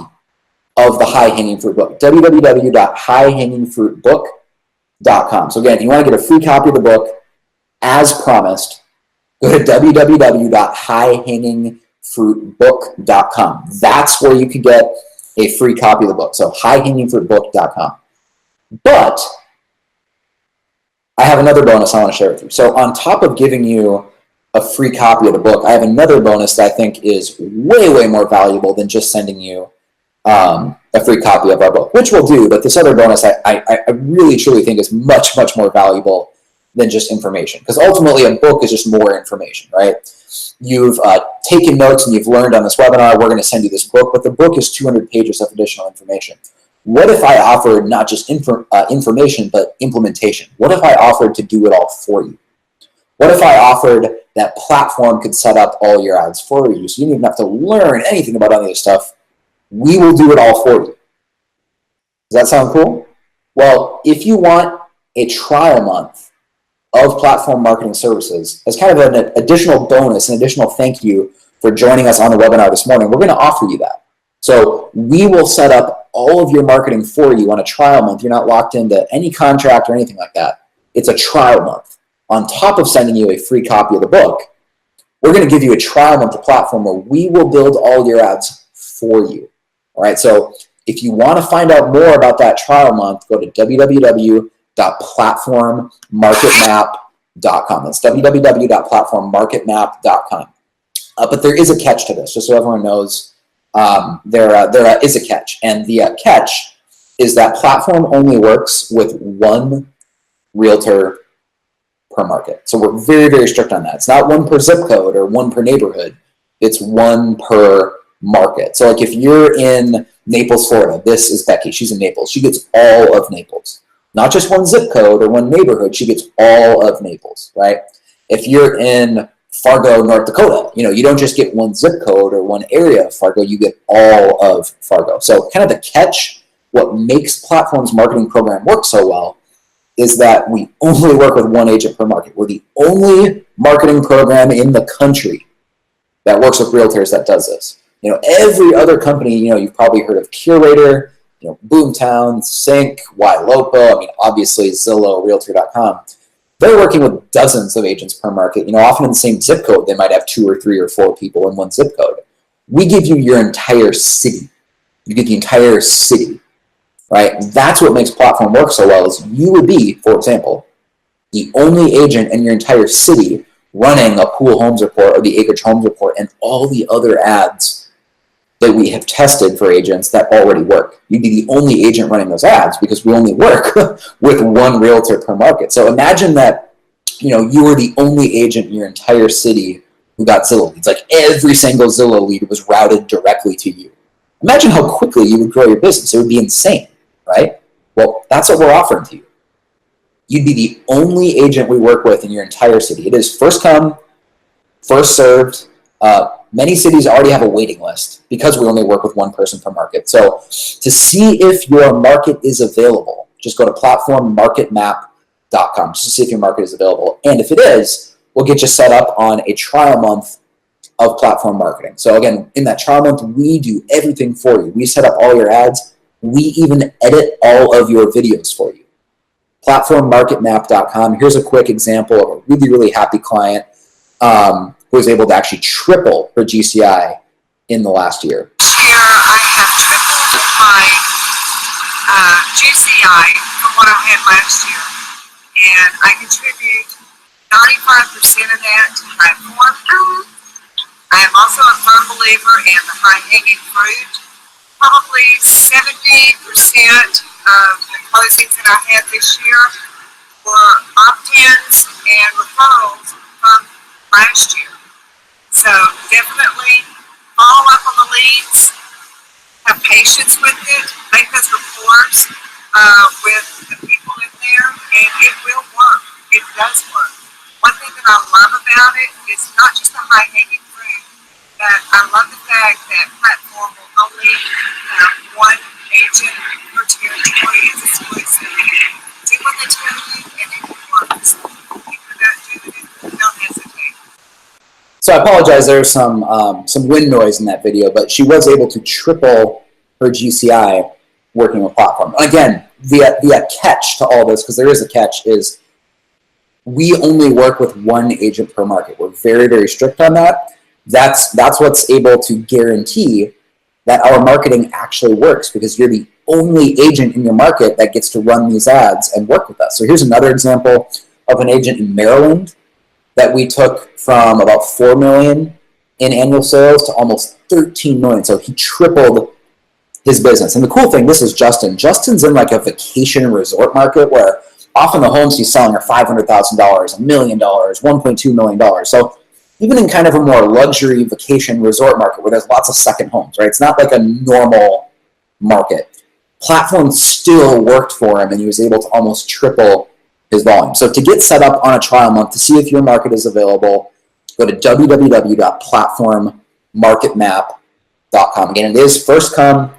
of the High Hanging Fruit book, www.highhangingfruitbook.com. So again, if you want to get a free copy of the book, as promised, go to www.highhangingfruitbook.com. That's where you can get a free copy of the book. So highhangingfruitbook.com. But I have another bonus I want to share with you. So on top of giving you a free copy of the book, I have another bonus that I think is way, way more valuable than just sending you a free copy of our book, which we'll do. But this other bonus I really, truly think is much, much more valuable than just information. Because ultimately, a book is just more information, right? You've taken notes and you've learned on this webinar, we're going to send you this book, but the book is 200 pages of additional information. What if I offered not just information, but implementation? What if I offered to do it all for you? What if I offered that Platform could set up all your ads for you, so you don't even have to learn anything about any of this stuff? We will do it all for you. Does that sound cool? Well, if you want a trial month of Platform Marketing Services as kind of an additional bonus, an additional thank you for joining us on the webinar this morning, we're going to offer you that. So we will set up all of your marketing for you on a trial month. You're not locked into any contract or anything like that. It's a trial month. On top of sending you a free copy of the book, we're going to give you a trial month of Platform where we will build all your ads for you. All right, so if you want to find out more about that trial month, go to www.platformmarketmap.com. That's www.platformmarketmap.com. But there is a catch to this, just so everyone knows. There is a catch, and the catch is that Platform only works with one realtor per market. So we're very, very strict on that. It's not one per zip code or one per neighborhood. It's one per market. So like if you're in Naples, Florida, this is Becky. She's in Naples. She gets all of Naples. Not just one zip code or one neighborhood. She gets all of Naples, right? If you're in Fargo, North Dakota, you don't just get one zip code or one area of Fargo, you get all of Fargo. So kind of the catch, what makes Platform's marketing program work so well is that we only work with one agent per market. We're the only marketing program in the country that works with realtors that does this. Every other company, you've probably heard of Curator, Boomtown, Sync, Ylopo, obviously Zillow, Realtor.com. They're working with dozens of agents per market. Often in the same zip code, they might have 2 or 3 or 4 people in one zip code. We give you your entire city. You get the entire city, right? That's what makes Platform work so well is you would be, for example, the only agent in your entire city running a pool homes report or the acreage homes report and all the other ads that we have tested for agents that already work. You'd be the only agent running those ads because we only work with one realtor per market. So imagine that, you were the only agent in your entire city who got Zillow leads. Like every single Zillow lead was routed directly to you. Imagine how quickly you would grow your business. It would be insane, right? Well, that's what we're offering to you. You'd be the only agent we work with in your entire city. It is first come, first served. Many cities already have a waiting list because we only work with one person per market. So to see if your market is available, just go to platformmarketmap.com just to see if your market is available. And if it is, we'll get you set up on a trial month of Platform marketing. So again, in that trial month, we do everything for you. We set up all your ads. We even edit all of your videos for you. Platformmarketmap.com. Here's a quick example of a really, really happy client who was able to actually triple her GCI in the last year. This year, I have tripled my GCI from what I had last year, and I contribute 95% of that to Platform. I am also a firm believer in the high-hanging fruit. Probably 70% of the closings that I had this year were opt-ins and referrals from last year. So definitely follow up on the leads, have patience with it, make those reports with the people in there, and it will work. It does work. One thing that I love about it is not just the high-hanging fruit, but I love the fact that Platform will only have one agent per So I apologize, there's some wind noise in that video, but she was able to triple her GCI working with platform. Again, the catch to all this, because there is a catch, is we only work with one agent per market. We're very, very strict on that. That's what's able to guarantee that our marketing actually works, because you're the only agent in your market that gets to run these ads and work with us. So here's another example of an agent in Maryland that we took from about 4 million in annual sales to almost 13 million. So he tripled his business. And the cool thing, this is Justin. Justin's in like a vacation resort market where often the homes he's selling are $500,000, $1 million, $1.2 million. So even in kind of a more luxury vacation resort market where there's lots of second homes, right? It's not like a normal market. Platform still worked for him, and he was able to almost triple his volume. So to get set up on a trial month, to see if your market is available, go to www.platformmarketmap.com. Again, it is first come,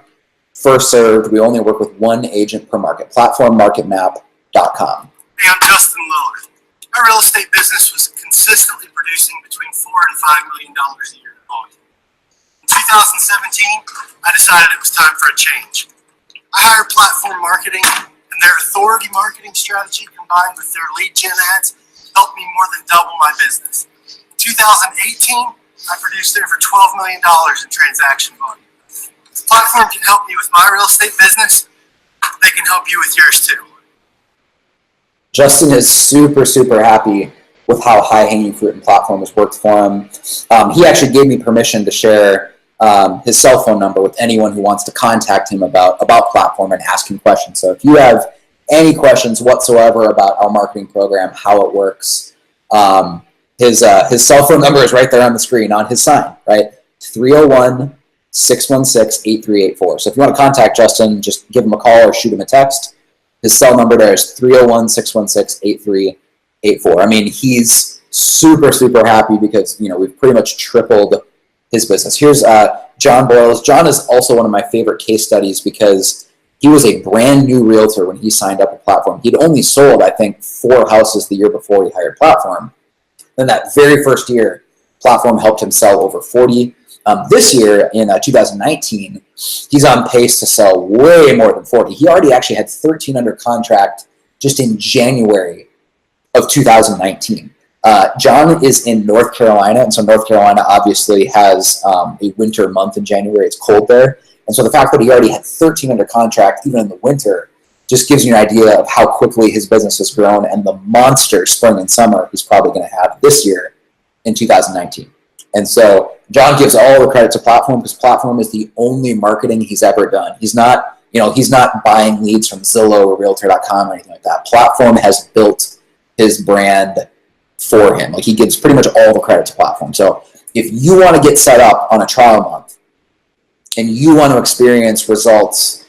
first served. We only work with one agent per market. Platformmarketmap.com. Hey, I'm Justin Lillard. My real estate business was consistently producing between $4 and $5 million a year in volume. In 2017, I decided it was time for a change. I hired Platform Marketing, and their authority marketing strategy combined with their lead gen ads helped me more than double my business. In 2018, I produced over $12 million in transaction volume. If Platform can help me with my real estate business, they can help you with yours too. Justin is super, super happy with how high-hanging fruit and platform has worked for him. He actually gave me permission to share his cell phone number with anyone who wants to contact him about platform and ask him questions. So if you have any questions whatsoever about our marketing program, how it works, his cell phone number is right there on the screen on his sign, right? 301-616-8384. So if you want to contact Justin, just give him a call or shoot him a text. His cell number there is 301-616-8384. I mean, he's super, super happy because, we've pretty much tripled his business. Here's John Boyles. John is also one of my favorite case studies because he was a brand new realtor when he signed up with Platform. He'd only sold, I think, 4 houses the year before he hired Platform. Then that very first year, Platform helped him sell over 40. This year, in 2019, he's on pace to sell way more than 40. He already actually had 13 under contract just in January of 2019. John is in North Carolina, and so North Carolina obviously has a winter month in January. It's cold there. And so the fact that he already had 13 under contract, even in the winter, just gives you an idea of how quickly his business has grown and the monster spring and summer he's probably going to have this year in 2019. And so John gives all the credit to Platform because Platform is the only marketing he's ever done. He's not, he's not buying leads from Zillow or Realtor.com or anything like that. Platform has built his brand for him. Like, he gives pretty much all the credit to Platform. So if you want to get set up on a trial month and you want to experience results,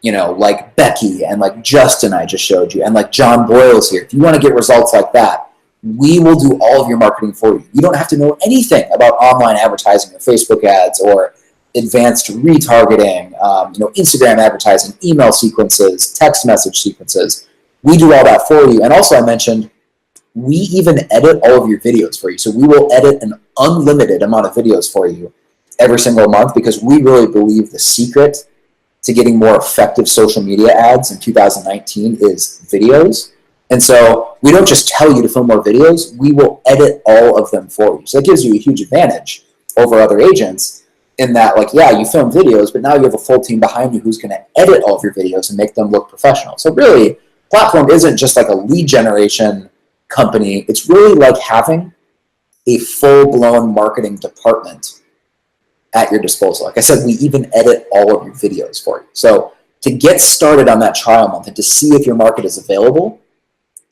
like Becky and like Justin I just showed you and like John Boyles here, if you want to get results like that, we will do all of your marketing for you. You don't have to know anything about online advertising or Facebook ads or advanced retargeting, Instagram advertising, email sequences, text message sequences. We do all that for you. And also I mentioned, we even edit all of your videos for you. So we will edit an unlimited amount of videos for you every single month because we really believe the secret to getting more effective social media ads in 2019 is videos. And so we don't just tell you to film more videos, we will edit all of them for you. So that gives you a huge advantage over other agents in that, you film videos, but now you have a full team behind you who's going to edit all of your videos and make them look professional. So really, Platform isn't just like a lead generation company. It's really like having a full-blown marketing department at your disposal. Like I said, we even edit all of your videos for you. So to get started on that trial month and to see if your market is available,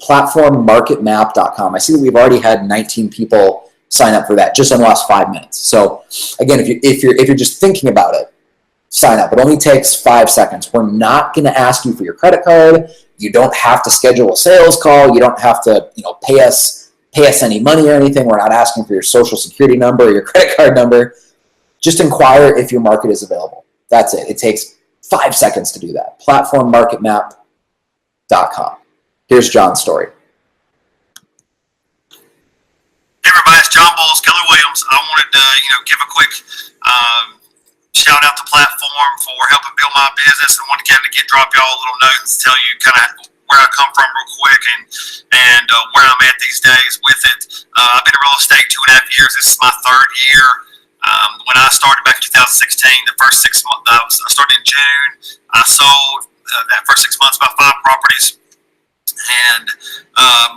platformmarketmap.com. I see that we've already had 19 people sign up for that just in the last 5 minutes. So again, if you're just thinking about it, sign up. It only takes 5 seconds. We're not going to ask you for your credit card. You don't have to schedule a sales call. You don't have to, pay us any money or anything. We're not asking for your social security number or your credit card number. Just inquire if your market is available. That's it. It takes 5 seconds to do that. Platformmarketmap.com. Here's John's story. Hey everybody, it's John Bowles, Keller Williams. I wanted to, give a quick shout out to Platform for helping build my business, and wanted to kind of drop y'all a little note and tell you kind of where I come from real quick and where I'm at these days with it. I've been in real estate 2.5 years. This is my third year. When I started back in 2016, the first 6 months, I started in June. I sold that first 6 months about 5 properties. And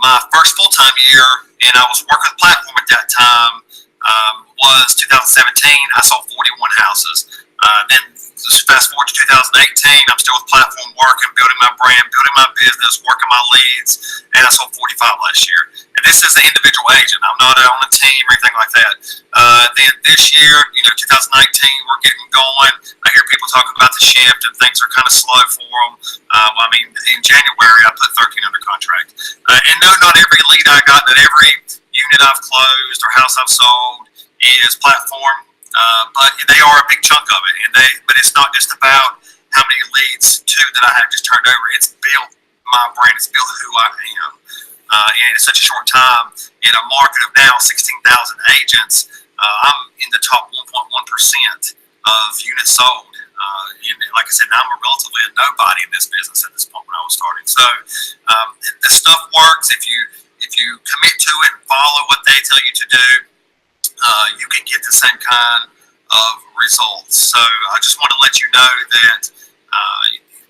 my first full-time year, and I was working with Platform at that time, was 2017. I sold 41 houses. Then just fast forward to 2018, I'm still with Platform working, building my brand, building my business, working my leads, and I sold 45 last year. And this is an individual agent. I'm not on a team or anything like that. Then this year, 2019, we're getting going. I hear people talking about the shift and things are kind of slow for them. In January, I put 13 under contract. And no, not every lead I got, not every unit I've closed or house I've sold is Platform. But they are a big chunk of it, but it's not just about how many leads too that I have just turned over. It's built my brand. It's built who I am, and in such a short time, in a market of now 16,000 agents, I'm in the top 1.1% of units sold. And like I said, I'm relatively a nobody in this business at this point when I was starting. So the stuff works if you commit to it and follow what they tell you to do. You can get the same kind of results. So I just want to let you know that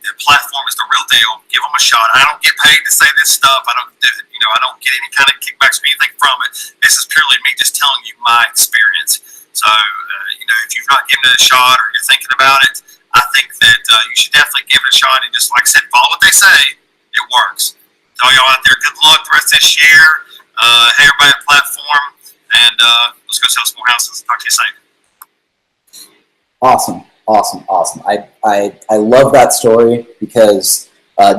the Platform is the real deal. Give them a shot. I don't get paid to say this stuff. I don't get any kind of kickbacks or anything from it. This is purely me just telling you my experience. So if you've not given it a shot or you're thinking about it, I think that you should definitely give it a shot and just, like I said, follow what they say. It works. So y'all out there, good luck the rest of this year. Hey, everybody at Platform. And let's go sell some more houses. Talk to you soon. Awesome. I love that story because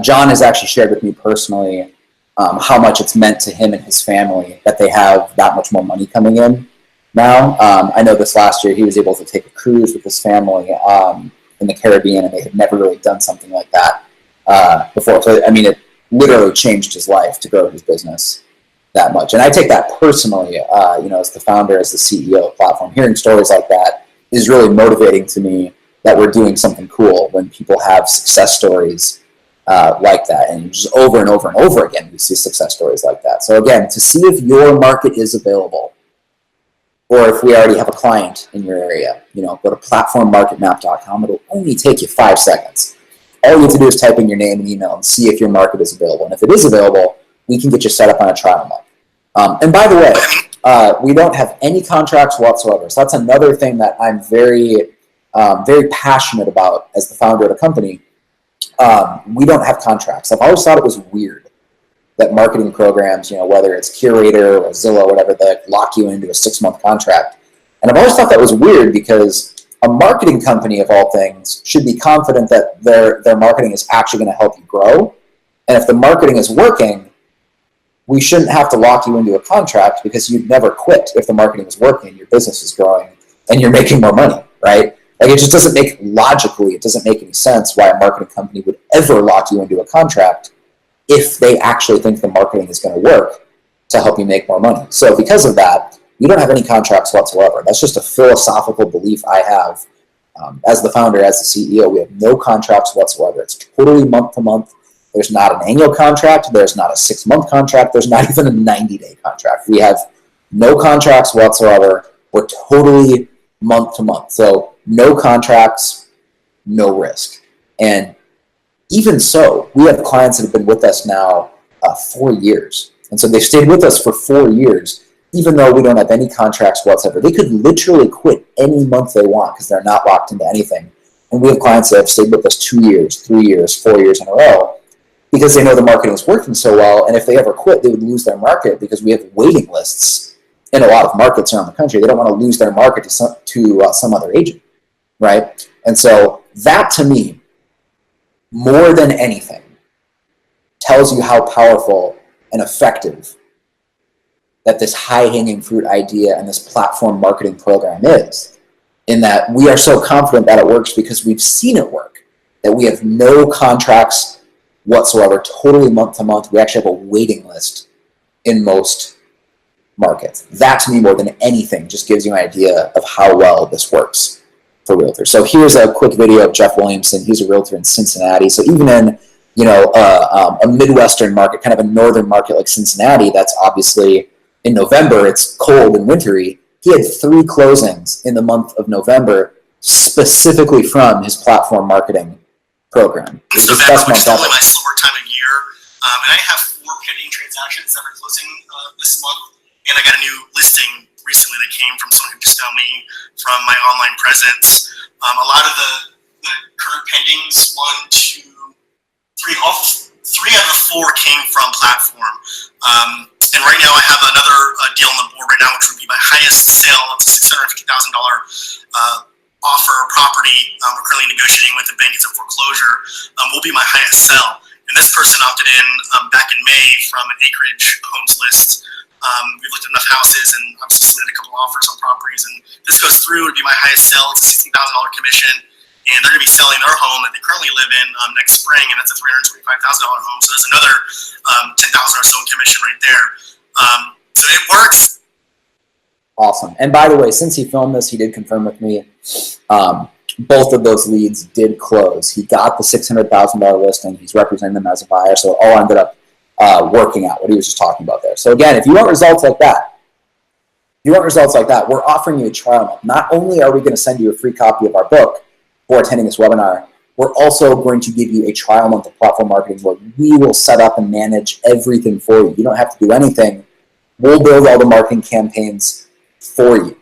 John has actually shared with me personally how much it's meant to him and his family that they have that much more money coming in now. I know this last year he was able to take a cruise with his family in the Caribbean, and they had never really done something like that before. So, it literally changed his life to grow his business that much. And I take that personally, as the founder, as the CEO of Platform. Hearing stories like that is really motivating to me that we're doing something cool when people have success stories like that. And just over and over and over again, we see success stories like that. So again, to see if your market is available, or if we already have a client in your area, go to platformmarketmap.com. It'll only take you 5 seconds. All you have to do is type in your name and email and see if your market is available. And if it is available, we can get you set up on a trial month. And by the way, we don't have any contracts whatsoever. So that's another thing that I'm very, very passionate about as the founder of the company. We don't have contracts. I've always thought it was weird that marketing programs, whether it's Curator or Zillow or whatever, they lock you into a 6-month contract. And I've always thought that was weird because a marketing company, of all things, should be confident that their marketing is actually going to help you grow. And if the marketing is working, we shouldn't have to lock you into a contract because you'd never quit if the marketing is working, your business is growing, and you're making more money, right? Like, it just doesn't make, logically, it doesn't make any sense why a marketing company would ever lock you into a contract if they actually think the marketing is going to work to help you make more money. So because of that, we don't have any contracts whatsoever. That's just a philosophical belief I have. As the founder, as the CEO, we have no contracts whatsoever. It's totally month to month. There's not an annual contract. There's not a 6-month contract. There's not even a 90-day contract. We have no contracts whatsoever. We're totally month to month. So no contracts, no risk. And even so, we have clients that have been with us now 4 years. And so they've stayed with us for 4 years, even though we don't have any contracts whatsoever. They could literally quit any month they want because they're not locked into anything. And we have clients that have stayed with us 2 years, 3 years, 4 years in a row, because they know the marketing is working so well, and if they ever quit, they would lose their market because we have waiting lists in a lot of markets around the country. They don't want to lose their market to some other agent, right? And so that, to me, more than anything, tells you how powerful and effective that this high-hanging fruit idea and this platform marketing program is, in that we are so confident that it works because we've seen it work, that we have no contracts whatsoever, totally month to month. We actually have a waiting list in most market. That to me, more than anything, just gives you an idea of how well this works for realtors. So here's a quick video of Jeff Williamson. He's a realtor in Cincinnati. So even in, a Midwestern market, kind of a northern market like Cincinnati, that's obviously in November, it's cold and wintry. He had 3 closings in the month of November specifically from his platform marketing program. It's His November, best which month is normally ever. my slower time of year, and I have 4 pending transactions that are closing this month, and I got a new listing recently that came from someone who just found me from my online presence. A lot of the current pendings, 1, 2, 3, all 3 out of the 4 came from platform. And right now I have another deal on the board right now, which would be my highest sale of the $650,000 offer property. We're currently negotiating with the bank. It's a foreclosure. Will be my highest sell. And this person opted in back in May from an acreage homes list. We've looked at enough houses and obviously submitted a couple offers on properties. And this goes through. It would be my highest sell. It's a $16,000 commission. And they're going to be selling their home that they currently live in next spring, and that's a $325,000 home. So there's another $10,000 or so in commission right there. So it works. Awesome. And by the way, since he filmed this, he did confirm with me both of those leads did close. He got the $600,000 listing. He's representing them as a buyer, so it all ended up working out, what he was just talking about there. So again, if you want results like that, we're offering you a trial month. Not only are we going to send you a free copy of our book for attending this webinar, we're also going to give you a trial month of platform marketing where we will set up and manage everything for you. You don't have to do anything. We'll build all the marketing campaigns for you.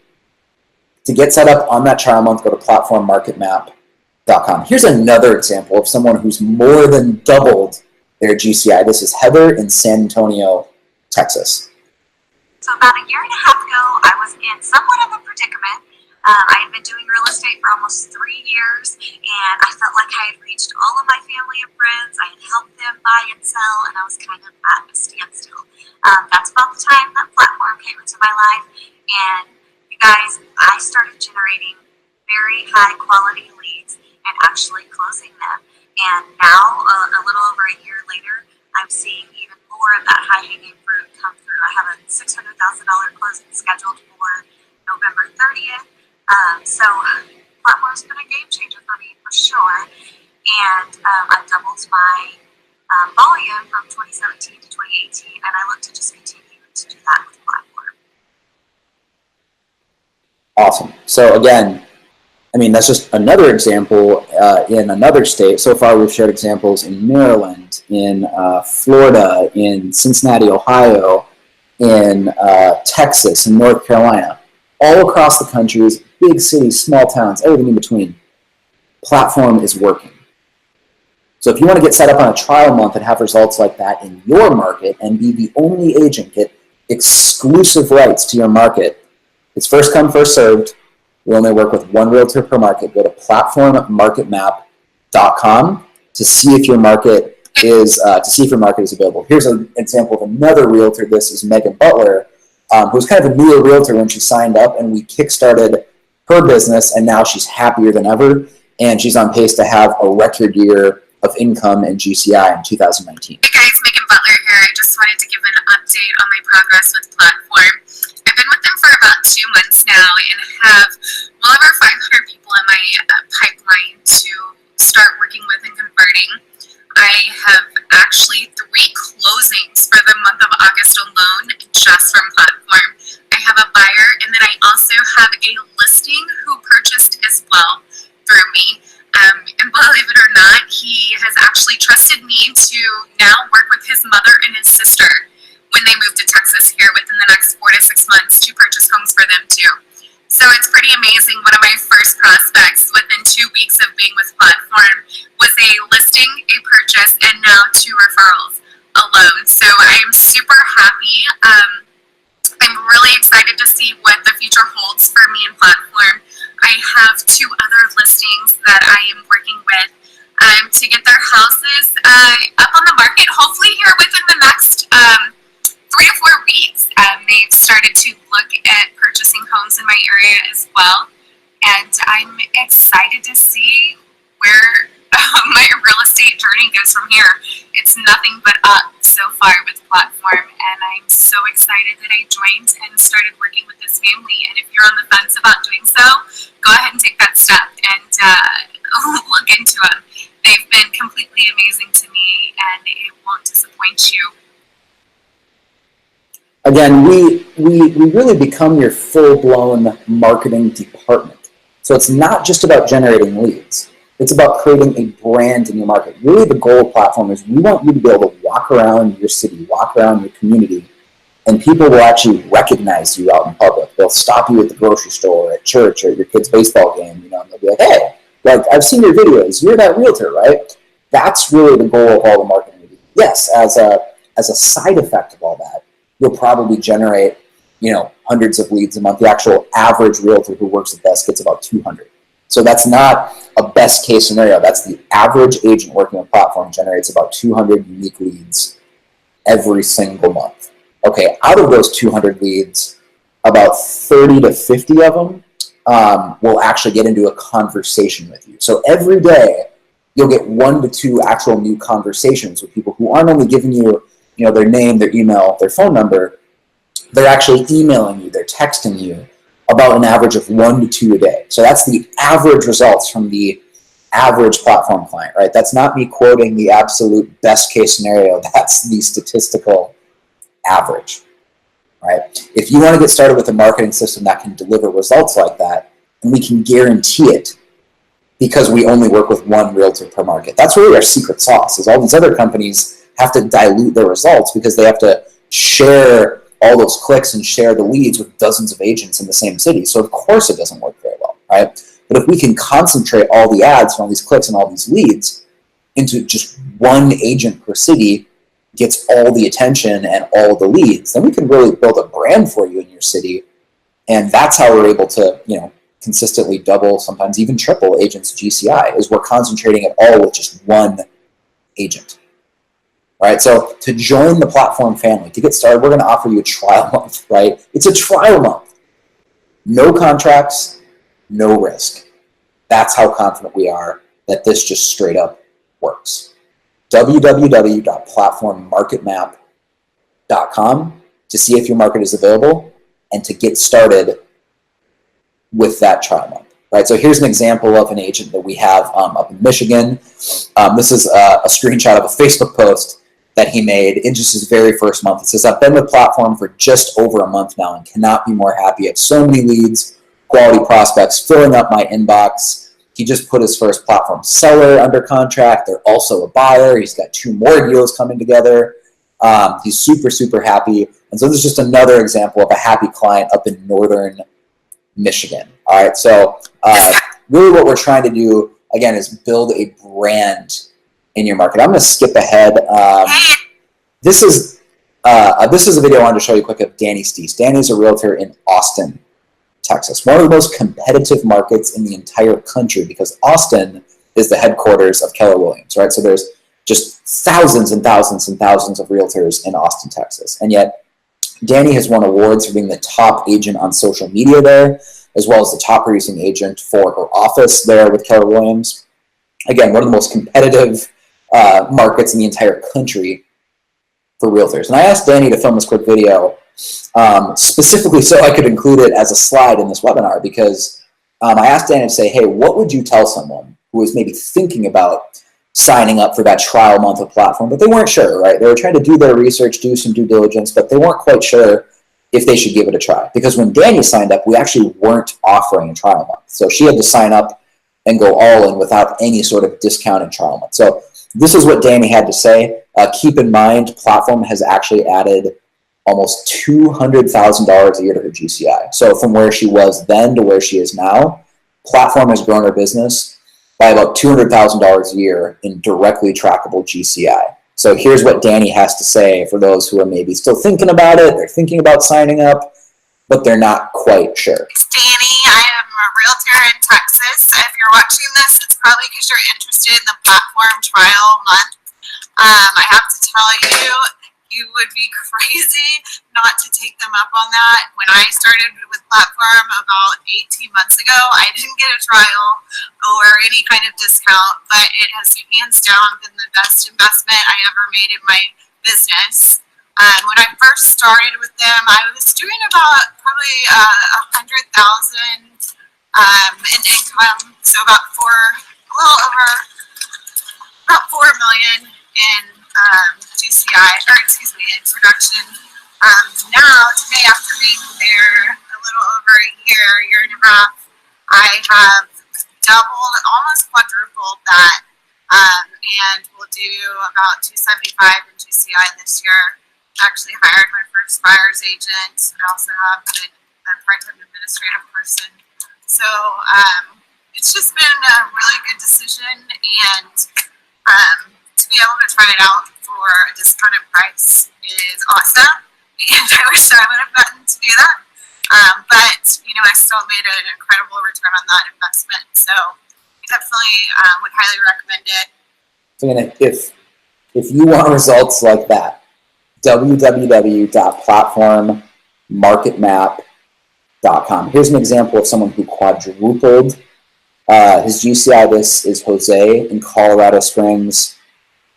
To get set up on that trial month, go to platformmarketmap.com. Here's another example of someone who's more than doubled their GCI. This is Heather in San Antonio, Texas. So about a year and a half ago, I was in somewhat of a predicament. I had been doing real estate for almost 3 years, and I felt like I had reached all of my family and friends. I had helped them buy and sell, and I was kind of at a standstill. That's about the time that platform came into my life, and you guys, I started generating very high quality leads and actually closing them. And now, a little over a year later, I'm seeing even more of that high hanging fruit come through. I have a $600,000 closing scheduled for November 30th. So platform's been a game changer for me for sure, and I doubled my volume from 2017 to 2018, and I look to just continue to do that with platform. Awesome. So again, I mean, that's just another example in another state. So far, we've shared examples in Maryland, in Florida, in Cincinnati, Ohio, in Texas, in North Carolina, all across the country, big cities, small towns, everything in between. Platform is working. So if you want to get set up on a trial month and have results like that in your market and be the only agent, get exclusive rights to your market, it's first come, first served. We only work with 1 realtor per market. Go to platformmarketmap.com to see if your market is available. Here's an example of another realtor. This is Megan Butler, who's kind of a newer realtor when she signed up, and we kickstarted her business, and now she's happier than ever, and she's on pace to have a record year of income and GCI in 2019. Hey guys, Megan Butler here. I just wanted to give an update on my progress with Platform. I've been with them for about 2 months now and have well over 500 people in my pipeline to start working with and converting. I have actually 3 closings for the month of August alone just from Platform. I have a buyer, and then I also have a listing who purchased as well through me. And believe it or not, he has actually trusted me to now work with his mother and his sister when they move to Texas here within the next 4 to 6 months to purchase homes for them too. So it's pretty amazing. One of my first prospects within 2 weeks of being with Platform was a listing, a purchase, and now 2 referrals alone. So I am super happy. I'm really excited to see what the future holds for me and Platform. I have 2 other listings that I am working with to get their houses up on the market, hopefully here within the next 3 to 4 weeks. They've started to look at purchasing homes in my area as well, and I'm excited to see where my real estate journey goes from here. It's nothing but up so far with Platform, and I I'm so excited that I joined and started working with this family. And if you're on the fence about doing so, go ahead and take that step and look into them. They've been completely amazing to me, and it won't disappoint you. Again, we really become your full-blown marketing department. So it's not just about generating leads. It's about creating a brand in your market. Really, the goal of Platform is we want you to be able to walk around your city, walk around your community, and people will actually recognize you out in public. They'll stop you at the grocery store, or at church, or at your kid's baseball game, and they'll be like, hey, like, I've seen your videos. You're that realtor, right? That's really the goal of all the marketing we do. Yes, as a side effect of all that, you'll probably generate, hundreds of leads a month. The actual average realtor who works at best gets about 200. So that's not a best case scenario. That's the average agent working on Platform generates about 200 unique leads every single month. Okay, out of those 200 leads, about 30 to 50 of them will actually get into a conversation with you. So every day, you'll get 1 to 2 actual new conversations with people who aren't only giving you, their name, their email, their phone number. They're actually emailing you, they're texting you about an average of 1 to 2 a day. So that's the average results from the average Platform client, right? That's not me quoting the absolute best case scenario. That's the statistical average, right? If you want to get started with a marketing system that can deliver results like that, and we can guarantee it because we only work with one realtor per market. That's really our secret sauce, is all these other companies have to dilute their results because they have to share all those clicks and share the leads with dozens of agents in the same city. So of course it doesn't work very well, right? But if we can concentrate all the ads and all these clicks and all these leads into just one agent per city, gets all the attention and all the leads, then we can really build a brand for you in your city. And that's how we're able to, consistently double, sometimes even triple agents' GCI, is we're concentrating it all with just one agent. Right? So to join the Platform family, to get started, we're going to offer you a trial month, right? It's a trial month. No contracts, no risk. That's how confident we are that this just straight up works. www.platformmarketmap.com to see if your market is available and to get started with that trial month. Right, so here's an example of an agent that we have up in Michigan. This is a screenshot of a Facebook post that he made in just his very first month. It says, I've been with Platform for just over a month now and cannot be more happy. I have so many leads, quality prospects filling up my inbox. He just put his first Platform seller under contract. They're also a buyer. He's got 2 more deals coming together. He's super, super happy. And so this is just another example of a happy client up in northern Michigan. All right, so really what we're trying to do, again, is build a brand in your market. I'm going to skip ahead. This is a video I wanted to show you quick of Danny Steese. Danny's a realtor in Austin, Texas, one of the most competitive markets in the entire country because Austin is the headquarters of Keller Williams, right? So there's just thousands and thousands and thousands of realtors in Austin, Texas. And yet Danny has won awards for being the top agent on social media there, as well as the top producing agent for her office there with Keller Williams. Again, one of the most competitive markets in the entire country for realtors. And I asked Danny to film this quick video specifically so I could include it as a slide in this webinar because I asked Danny to say, hey, what would you tell someone who is maybe thinking about signing up for that trial month of Platform, but they weren't sure, right? They were trying to do their research, do some due diligence, but they weren't quite sure if they should give it a try. Because when Danny signed up, we actually weren't offering a trial month. So she had to sign up and go all in without any sort of discounted trial month. So this is what Danny had to say. Keep in mind, Platform has actually added almost $200,000 a year to her GCI. So from where she was then to where she is now, Platform has grown her business by about $200,000 a year in directly trackable GCI. So here's what Danny has to say for those who are maybe still thinking about it, they're thinking about signing up, but they're not quite sure. It's Danny. I am a realtor in Texas. If you're watching this, it's probably because you're interested in the Platform trial month. I have to tell you, you would be crazy not to take them up on that. When I started with Platform about 18 months ago, I didn't get a trial or any kind of discount, but it has hands down been the best investment I ever made in my business. When I first started with them, I was doing about probably 100,000 in income, so about a little over about 4 million in GCI, or excuse me, in production. Now, today, after being there a little over a year and a half, I have doubled, almost quadrupled that, and will do about 275 in GCI this year. Actually hired my first buyer's agent. I also have a part-time administrative person. So it's just been a really good decision, and to be able to try it out for a discounted price is awesome. And I wish I would have gotten to do that. But I still made an incredible return on that investment. So definitely would highly recommend it. So if you want results like that, www.platformmarketmap.com. Here's an example of someone who quadrupled his GCI. This is Jose in Colorado Springs,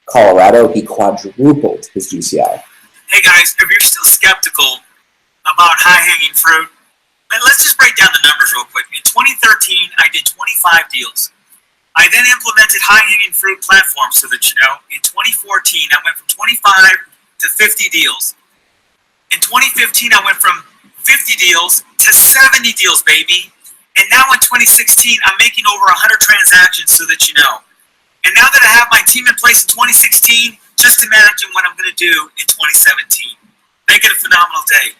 Colorado. He quadrupled his GCI. Hey guys, if you're still skeptical about high-hanging fruit, let's just break down the numbers real quick. In 2013, I did 25 deals. I then implemented high-hanging fruit platforms so that you know. In 2014, I went from 25 to 50 deals. In 2015, I went from 50 deals to 70 deals, baby. And now in 2016, I'm making over 100 transactions so that you know. And now that I have my team in place in 2016, just imagine what I'm going to do in 2017. Make it a phenomenal day.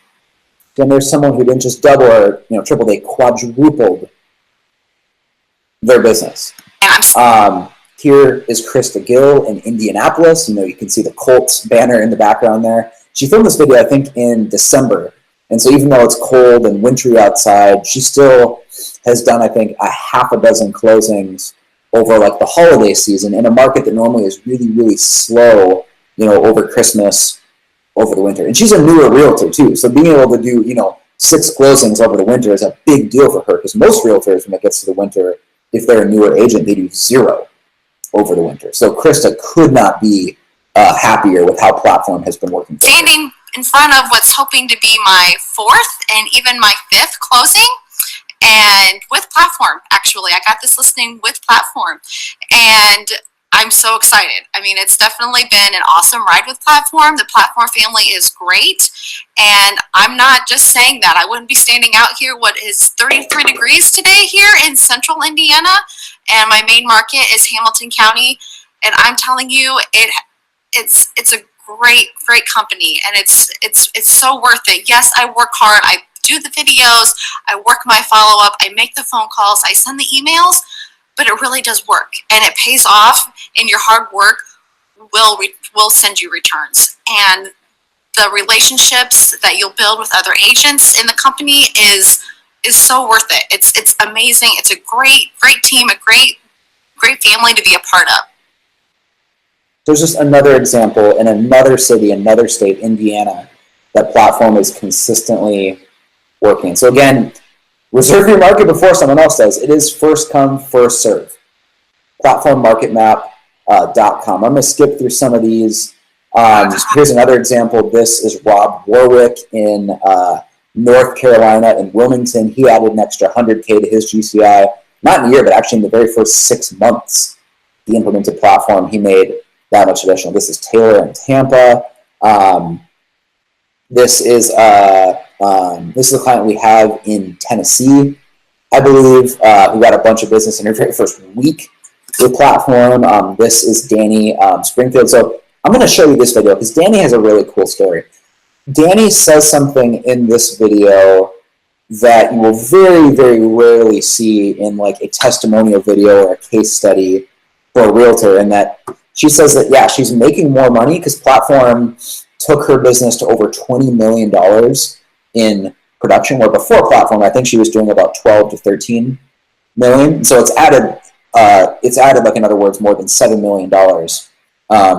Then there's someone who didn't just double or triple, they quadrupled their business. Here is Krista Gill in Indianapolis. You can see the Colts banner in the background there. She filmed this video, I think, in December. And so even though it's cold and wintry outside, she still has done, I think, a half a dozen closings over like the holiday season in a market that normally is really, really slow, over Christmas, over the winter. And she's a newer realtor too. So being able to do, 6 closings over the winter is a big deal for her, because most realtors, when it gets to the winter, if they're a newer agent, they do 0 over the winter. So Krista could not be happier with how Platform has been working. Standing in front of what's hoping to be my 4th and even my 5th closing, and with Platform, actually. I got this listing with Platform, and I'm so excited. I mean, it's definitely been an awesome ride with Platform. The Platform family is great, and I'm not just saying that. I wouldn't be standing out here. What is 33 degrees today here in central Indiana, and my main market is Hamilton County, and I'm telling you, it's a great company, and it's so worth it. Yes, I work hard. I do the videos. I work my follow-up. I make the phone calls. I send the emails. But it really does work, and it pays off, and your hard work will send you returns. And the relationships that you'll build with other agents in the company is so worth it. It's amazing. It's a great team, a great family to be a part of. There's just another example in another city, another state, Indiana, that Platform is consistently working. So again, reserve your market before someone else does. It is first come, first serve. Platformmarketmap.com. I'm going to skip through some of these. Here's another example. This is Rob Warwick in North Carolina in Wilmington. He added an extra 100K to his GCI. Not in a year, but actually in the very first 6 months he implemented Platform, he made that much additional. This is Taylor in Tampa. This is a client we have in Tennessee, I believe, who got a bunch of business in her very first week with Platform. This is Danny Springfield. So I'm going to show you this video because Danny has a really cool story. Danny says something in this video that you will very, very rarely see in like a testimonial video or a case study for a realtor, and that she says that, yeah, she's making more money because Platform took her business to over $20 million in production, where before Platform, I think she was doing about 12 to 13 million. So it's added, like, in other words, more than $7 million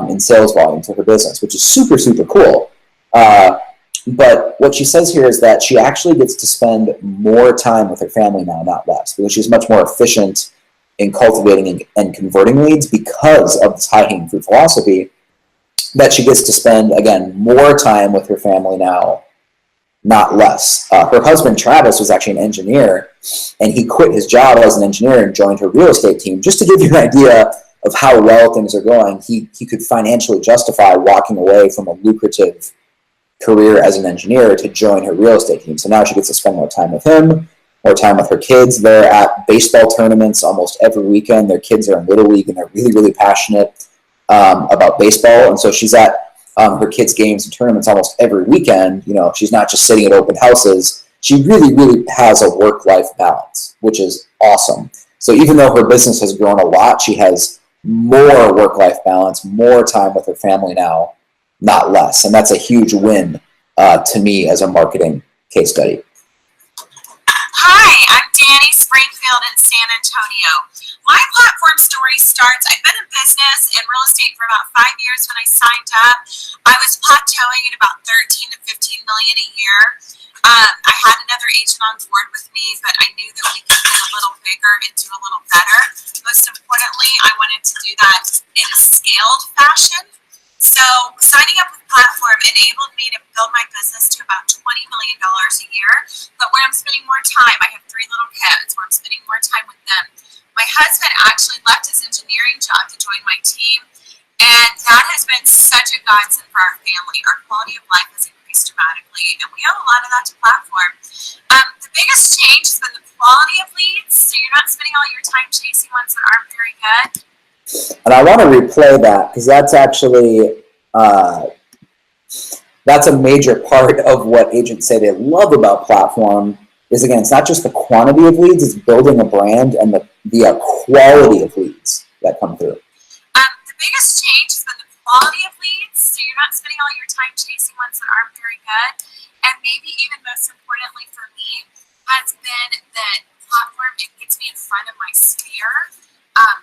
in sales volume to her business, which is super, super cool. But what she says here is that she actually gets to spend more time with her family now, not less, because she's much more efficient in cultivating and converting leads because of this high-hanging fruit philosophy. that she gets to spend, again, more time with her family now, not less. Her husband, Travis, was actually an engineer, and he quit his job as an engineer and joined her real estate team. Just to give you an idea of how well things are going, he could financially justify walking away from a lucrative career as an engineer to join her real estate team. So now she gets to spend more time with him, more time with her kids. They're at baseball tournaments almost every weekend. Their kids are in Little League, and they're really, really passionate about baseball. And so she's at her kids' games and tournaments almost every weekend. You know, she's not just sitting at open houses. She really, really has a work-life balance, which is awesome. So even though her business has grown a lot, she has more work-life balance, more time with her family now, not less. And that's a huge win to me as a marketing case study. Hi, I'm Danny Springfield in San Antonio. My platform story starts, I've been in business and real estate for about 5 years when I signed up. I was plateauing at about 13 to 15 million a year. I had another agent on board with me, but I knew that we could get a little bigger and do a little better. Most importantly, I wanted to do that in a scaled fashion. So signing up with Platform enabled me to build my business to about $20 million a year, but where I'm spending more time, I have 3 little kids, where I'm spending more time with them. My husband actually left his engineering job to join my team, and that has been such a godsend for our family. Our quality of life has increased dramatically, and we owe a lot of that to Platform. The biggest change has been the quality of leads, so you're not spending all your time chasing ones that aren't very good. And I want to replay that because that's actually, that's a major part of what agents say they love about Platform is, again, it's not just the quantity of leads, it's building a brand and the quality of leads that come through. The biggest change has been the quality of leads, so you're not spending all your time chasing ones that aren't very good. And maybe even most importantly for me has been that Platform, it gets me in front of my sphere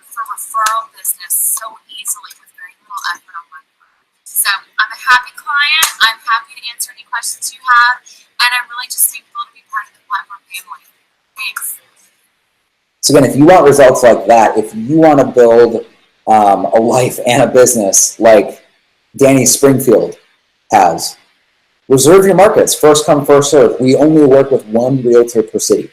for referral business so easily with very little effort on my part. So I'm a happy client. I'm happy to answer any questions you have, and I'm really just thankful to be part of the Platform family. Thanks. So again, if you want results like that, if you want to build a life and a business like Danny Springfield has, reserve your markets. First come, first serve. We only work with one realtor per city.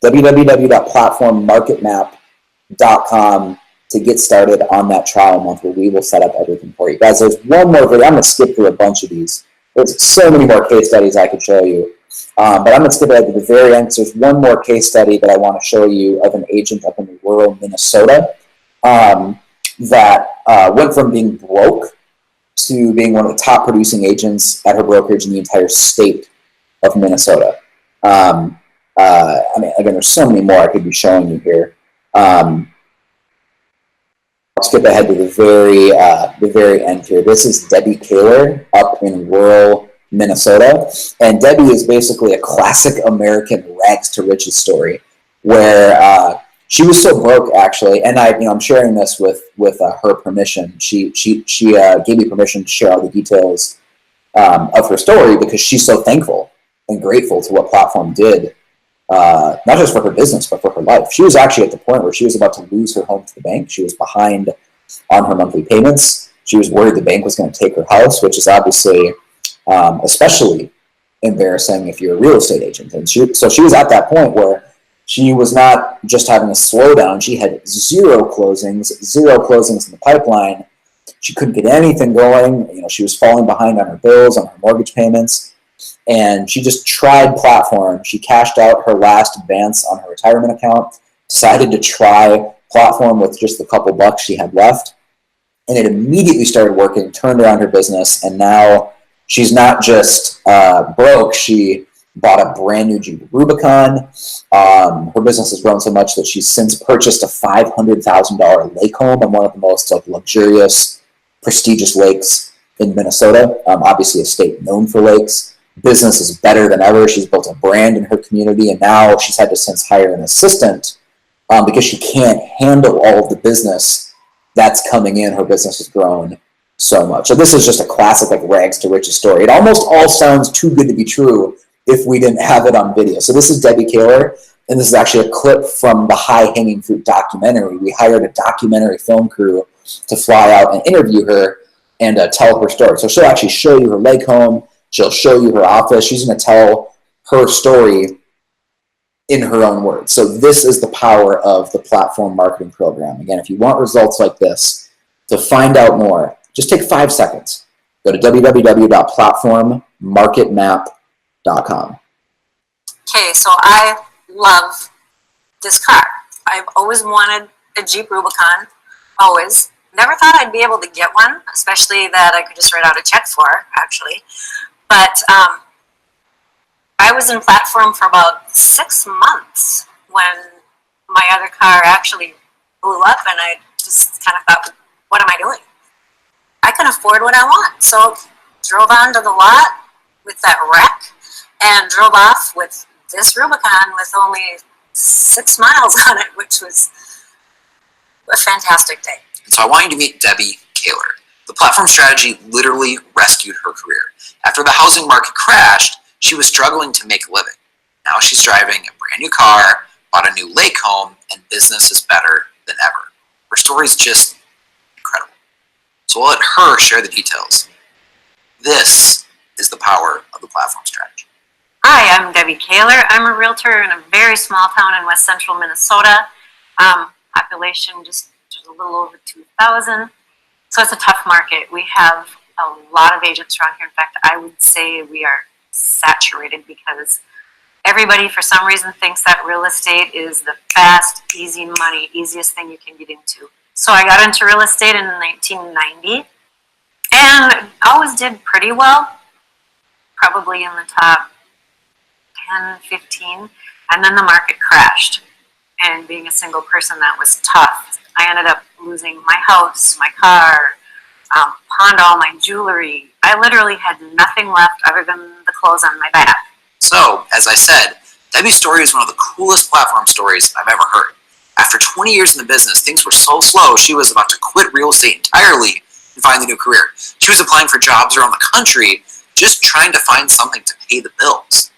www.platformmarketmap.com to get started on that trial month where we will set up everything for you. Guys, there's one more video. I'm going to skip through a bunch of these. There's so many more case studies I could show you. But I'm going to skip ahead to the very end. So there's one more case study that I want to show you of an agent up in rural Minnesota that went from being broke to being one of the top producing agents at her brokerage in the entire state of Minnesota. I mean, again, there's so many more I could be showing you here. I'll skip ahead to the very end here. This is Debbie Kaler up in rural Minnesota, and Debbie is basically a classic American rags to riches story, where she was so broke actually, and I'm sharing this with her permission. She gave me permission to share all the details of her story because she's so thankful and grateful to what Platform did. Not just for her business, but for her life. She was actually at the point where she was about to lose her home to the bank. She was behind on her monthly payments. She was worried the bank was going to take her house, which is obviously especially embarrassing if you're a real estate agent. And so she was at that point where she was not just having a slowdown. She had zero closings in the pipeline. She couldn't get anything going. She was falling behind on her bills, on her mortgage payments. And she just tried Platform. She cashed out her last advance on her retirement account, decided to try Platform with just the couple bucks she had left. And it immediately started working, turned around her business. And now she's not just broke. She bought a brand new Jeep Rubicon. Her business has grown so much that she's since purchased a $500,000 lake home on one of the most luxurious, prestigious lakes in Minnesota. Obviously a state known for lakes. Business is better than ever. She's built a brand in her community, and now she's had to since hire an assistant because she can't handle all of the business that's coming in. Her business has grown so much. So this is just a classic rags to riches story. It almost all sounds too good to be true if we didn't have it on video. So this is Debbie Kaler, and this is actually a clip from the High Hanging Fruit documentary. We hired a documentary film crew to fly out and interview her. and tell her story. So she'll actually show you her lake home. She'll show you her office. She's going to tell her story in her own words. So this is the power of the platform marketing program. Again, if you want results like this, to find out more, just take 5 seconds. Go to www.platformmarketmap.com. Okay, so I love this car. I've always wanted a Jeep Rubicon, always. Never thought I'd be able to get one, especially that I could just write out a check for, actually. But I was in platform for about 6 months when my other car actually blew up, and I just kind of thought, what am I doing? I can afford what I want. So drove onto the lot with that wreck and drove off with this Rubicon with only 6 miles on it, which was a fantastic day. So I want you to meet Debbie Kaler. The platform strategy literally rescued her career. After the housing market crashed, she was struggling to make a living. Now she's driving a brand new car, bought a new lake home, and business is better than ever. Her story is just incredible. So we'll let her share the details. This is the power of the platform strategy. Hi, I'm Debbie Kaler. I'm a realtor in a very small town in west central Minnesota. Population just a little over 2,000. So it's a tough market. We have a lot of agents around here. In fact, I would say we are saturated because everybody for some reason thinks that real estate is the fast, easy money, easiest thing you can get into. So I got into real estate in 1990 and always did pretty well, probably in the top 10, 15, and then the market crashed. And being a single person, that was tough. I ended up losing my house, my car, pawned all my jewelry. I literally had nothing left other than the clothes on my back. So, as I said, Debbie's story is one of the coolest platform stories I've ever heard. After 20 years in the business, things were so slow, she was about to quit real estate entirely and find a new career. She was applying for jobs around the country, just trying to find something to pay the bills.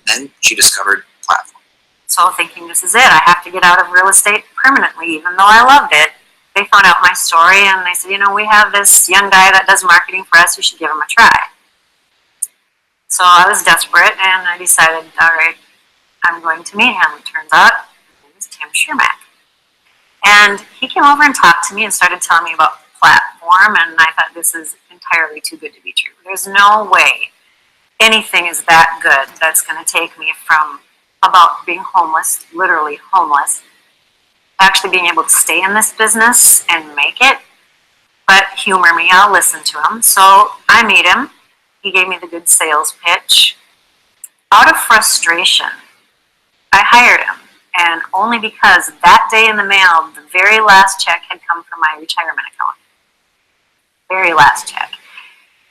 Then she discovered platform. So thinking this is it, I have to get out of real estate permanently, even though I loved it. They found out my story and they said, you know, we have this young guy that does marketing for us, you should give him a try. So I was desperate and I decided, all right, I'm going to meet him. It turns out his name is Tim Schermack. And he came over and talked to me and started telling me about platform, and I thought this is entirely too good to be true. There's no way anything is that good that's going to take me from about being homeless, literally homeless, actually being able to stay in this business and make it. But humor me, I'll listen to him. So I meet him. He gave me the good sales pitch. Out of frustration, I hired him. And only because that day in the mail, the very last check had come from my retirement account. Very last check.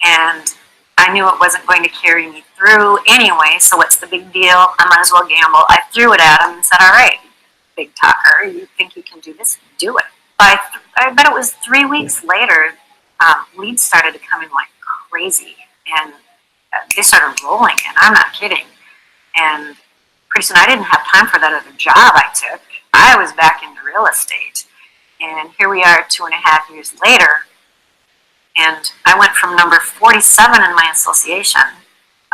And I knew it wasn't going to carry me through anyway, so what's the big deal? I might as well gamble. I threw it at him and said, all right, big talker, you think you can do this? Do it. I bet it was 3 weeks later, leads started to come in like crazy. And they started rolling in. I'm not kidding. And pretty soon I didn't have time for that other job I took. I was back into real estate. And here we are 2.5 years later. And I went from number 47 in my association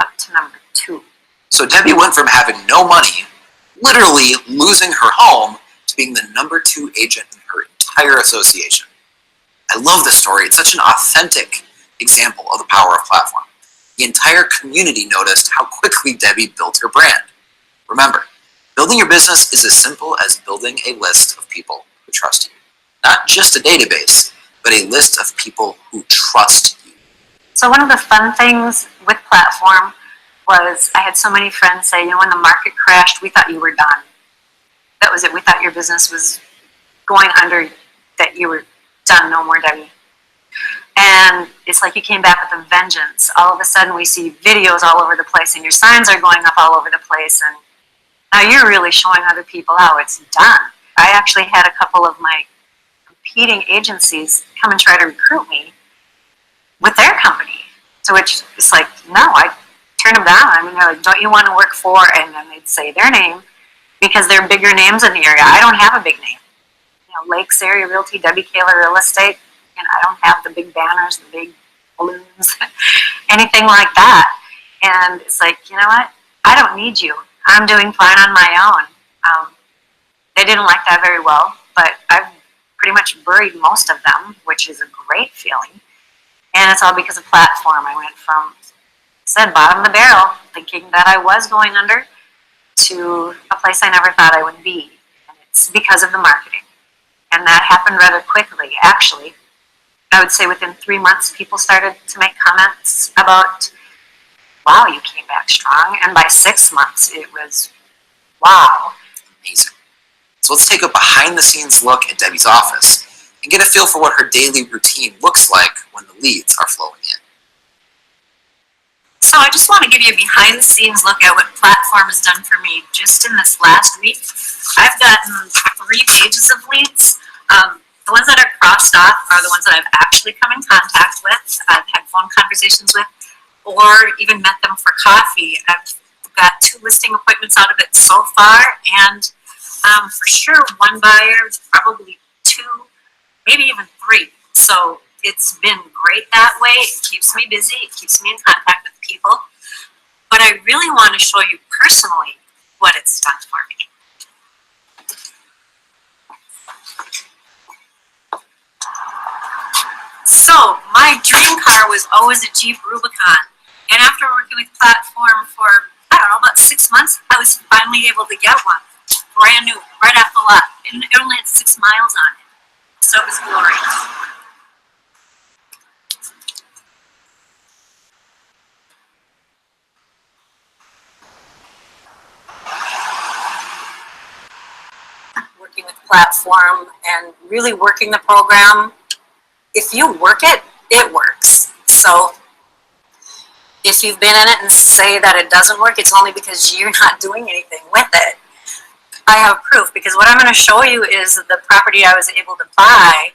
up to number 2. So Debbie went from having no money, literally losing her home, to being the number 2 agent in her entire association. I love this story. It's such an authentic example of the power of platform. The entire community noticed how quickly Debbie built her brand. Remember, building your business is as simple as building a list of people who trust you. Not just a database, but a list of people who trust you. So one of the fun things with platform was I had so many friends say, you know, when the market crashed, we thought you were done. That was it. We thought your business was going under, that you were done, no more Debbie. And it's like you came back with a vengeance. All of a sudden we see videos all over the place and your signs are going up all over the place. And now you're really showing other people how it's done. I actually had a couple of my competing agencies come and try to recruit me with their company. To which it's like, no, I turned them down. I mean, they're like, don't you want to work for? And then they'd say their name because they're bigger names in the area. I don't have a big name. You know, Lakes Area Realty, Debbie Kaler Real Estate. You know, I don't have the big banners, the big balloons, anything like that. And it's like, you know what? I don't need you. I'm doing fine on my own. They didn't like that very well, but I've pretty much buried most of them, which is a great feeling. And it's all because of platform. I went from, said, bottom of the barrel, thinking that I was going under, to a place I never thought I would be. And it's because of the marketing. And that happened rather quickly, actually. I would say within 3 months, people started to make comments about, wow, you came back strong. And by 6 months, it was, wow. Amazing. So let's take a behind-the-scenes look at Debbie's office and get a feel for what her daily routine looks like when the leads are flowing in. So I just want to give you a behind-the-scenes look at what Platform has done for me just in this last week. I've gotten 3 pages of leads. The ones that are crossed off are the ones that I've actually come in contact with, I've had phone conversations with, or even met them for coffee. I've got 2 listing appointments out of it so far, and for sure 1 buyer, probably 2, maybe even 3. So it's been great that way. It keeps me busy. It keeps me in contact with people. But I really want to show you personally what it's done for me. So my dream car was always a Jeep Rubicon. And after working with Platform for, I don't know, about 6 months, I was finally able to get one. Brand new, right off the lot. And it only had 6 miles on it. So it was glorious. Working with Platform and really working the program, if you work it, it works. So if you've been in it and say that it doesn't work, it's only because you're not doing anything with it. I have proof, because what I'm going to show you is the property I was able to buy,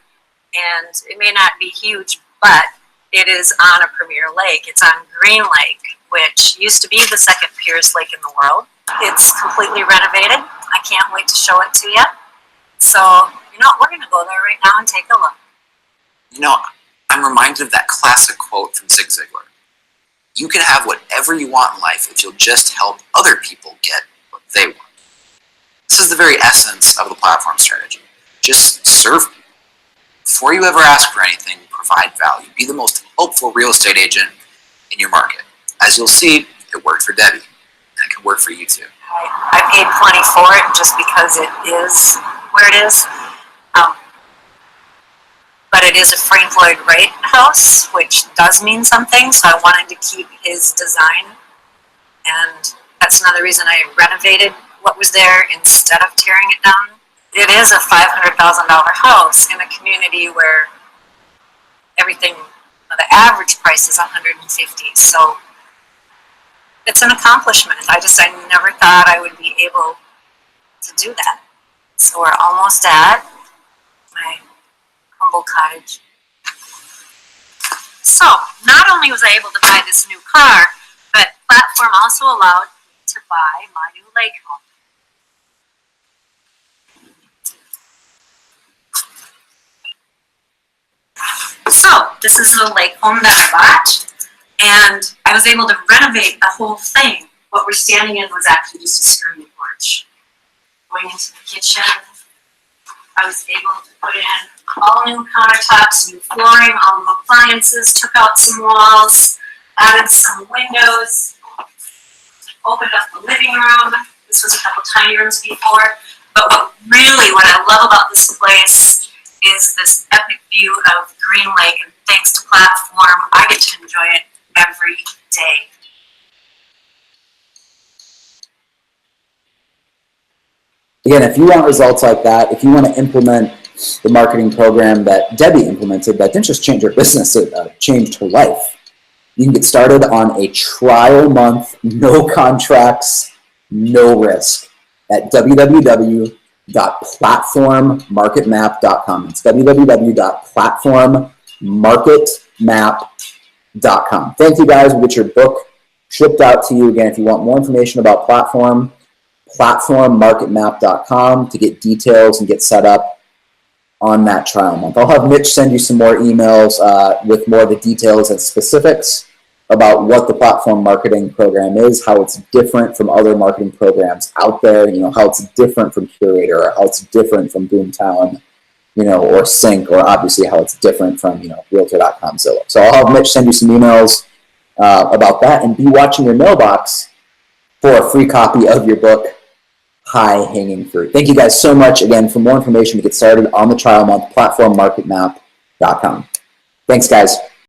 and it may not be huge, but it is on a premier lake. It's on Green Lake, which used to be the 2nd purest lake in the world. It's completely renovated. I can't wait to show it to you. So, you know, we're going to go there right now and take a look. You know, I'm reminded of that classic quote from Zig Ziglar. You can have whatever you want in life if you'll just help other people get what they want. This is the very essence of the Platform strategy. Just serve people. Before you ever ask for anything, provide value. Be the most helpful real estate agent in your market. As you'll see, it worked for Debbie, and it can work for you too. I paid plenty for it just because it is where it is. But it is a Frank Lloyd Wright house, which does mean something, so I wanted to keep his design. And that's another reason I renovated what was there instead of tearing it down. It is a $500,000 house in a community where everything, the average price is $150,000. So it's an accomplishment. I never thought I would be able to do that. So we're almost at my humble cottage. So not only was I able to buy this new car, but Platform also allowed me to buy my new lake home. So this is the lake home that I bought, and I was able to renovate the whole thing. What we're standing in was actually just a skirting porch. Going into the kitchen, I was able to put in all new countertops, new flooring, all new appliances, took out some walls, added some windows, opened up the living room. This was a couple tiny rooms before. But what I love about this place is this epic view of Green Lake, and thanks to Platform, I get to enjoy it every day. Again, if you want results like that, if you want to implement the marketing program that Debbie implemented, that didn't just change her business, it changed her life. You can get started on a trial month, no contracts, no risk at www.platformmarketmap.com. It's www.platformmarketmap.com. Thank you guys. We'll get your book shipped out to you. Again, if you want more information about Platform, platformmarketmap.com to get details and get set up. on that trial month. I'll have Mitch send you some more emails with more of the details and specifics about what the platform marketing program is, how it's different from other marketing programs out there, how it's different from Curator, or how it's different from Boomtown, or Sync, or obviously how it's different from, Realtor.com Zillow. So I'll have Mitch send you some emails about that, and be watching your mailbox for a free copy of your book, High Hanging Fruit. Thank you guys so much. Again, for more information to get started on the trial month, platformmarketmap.com. Thanks, guys.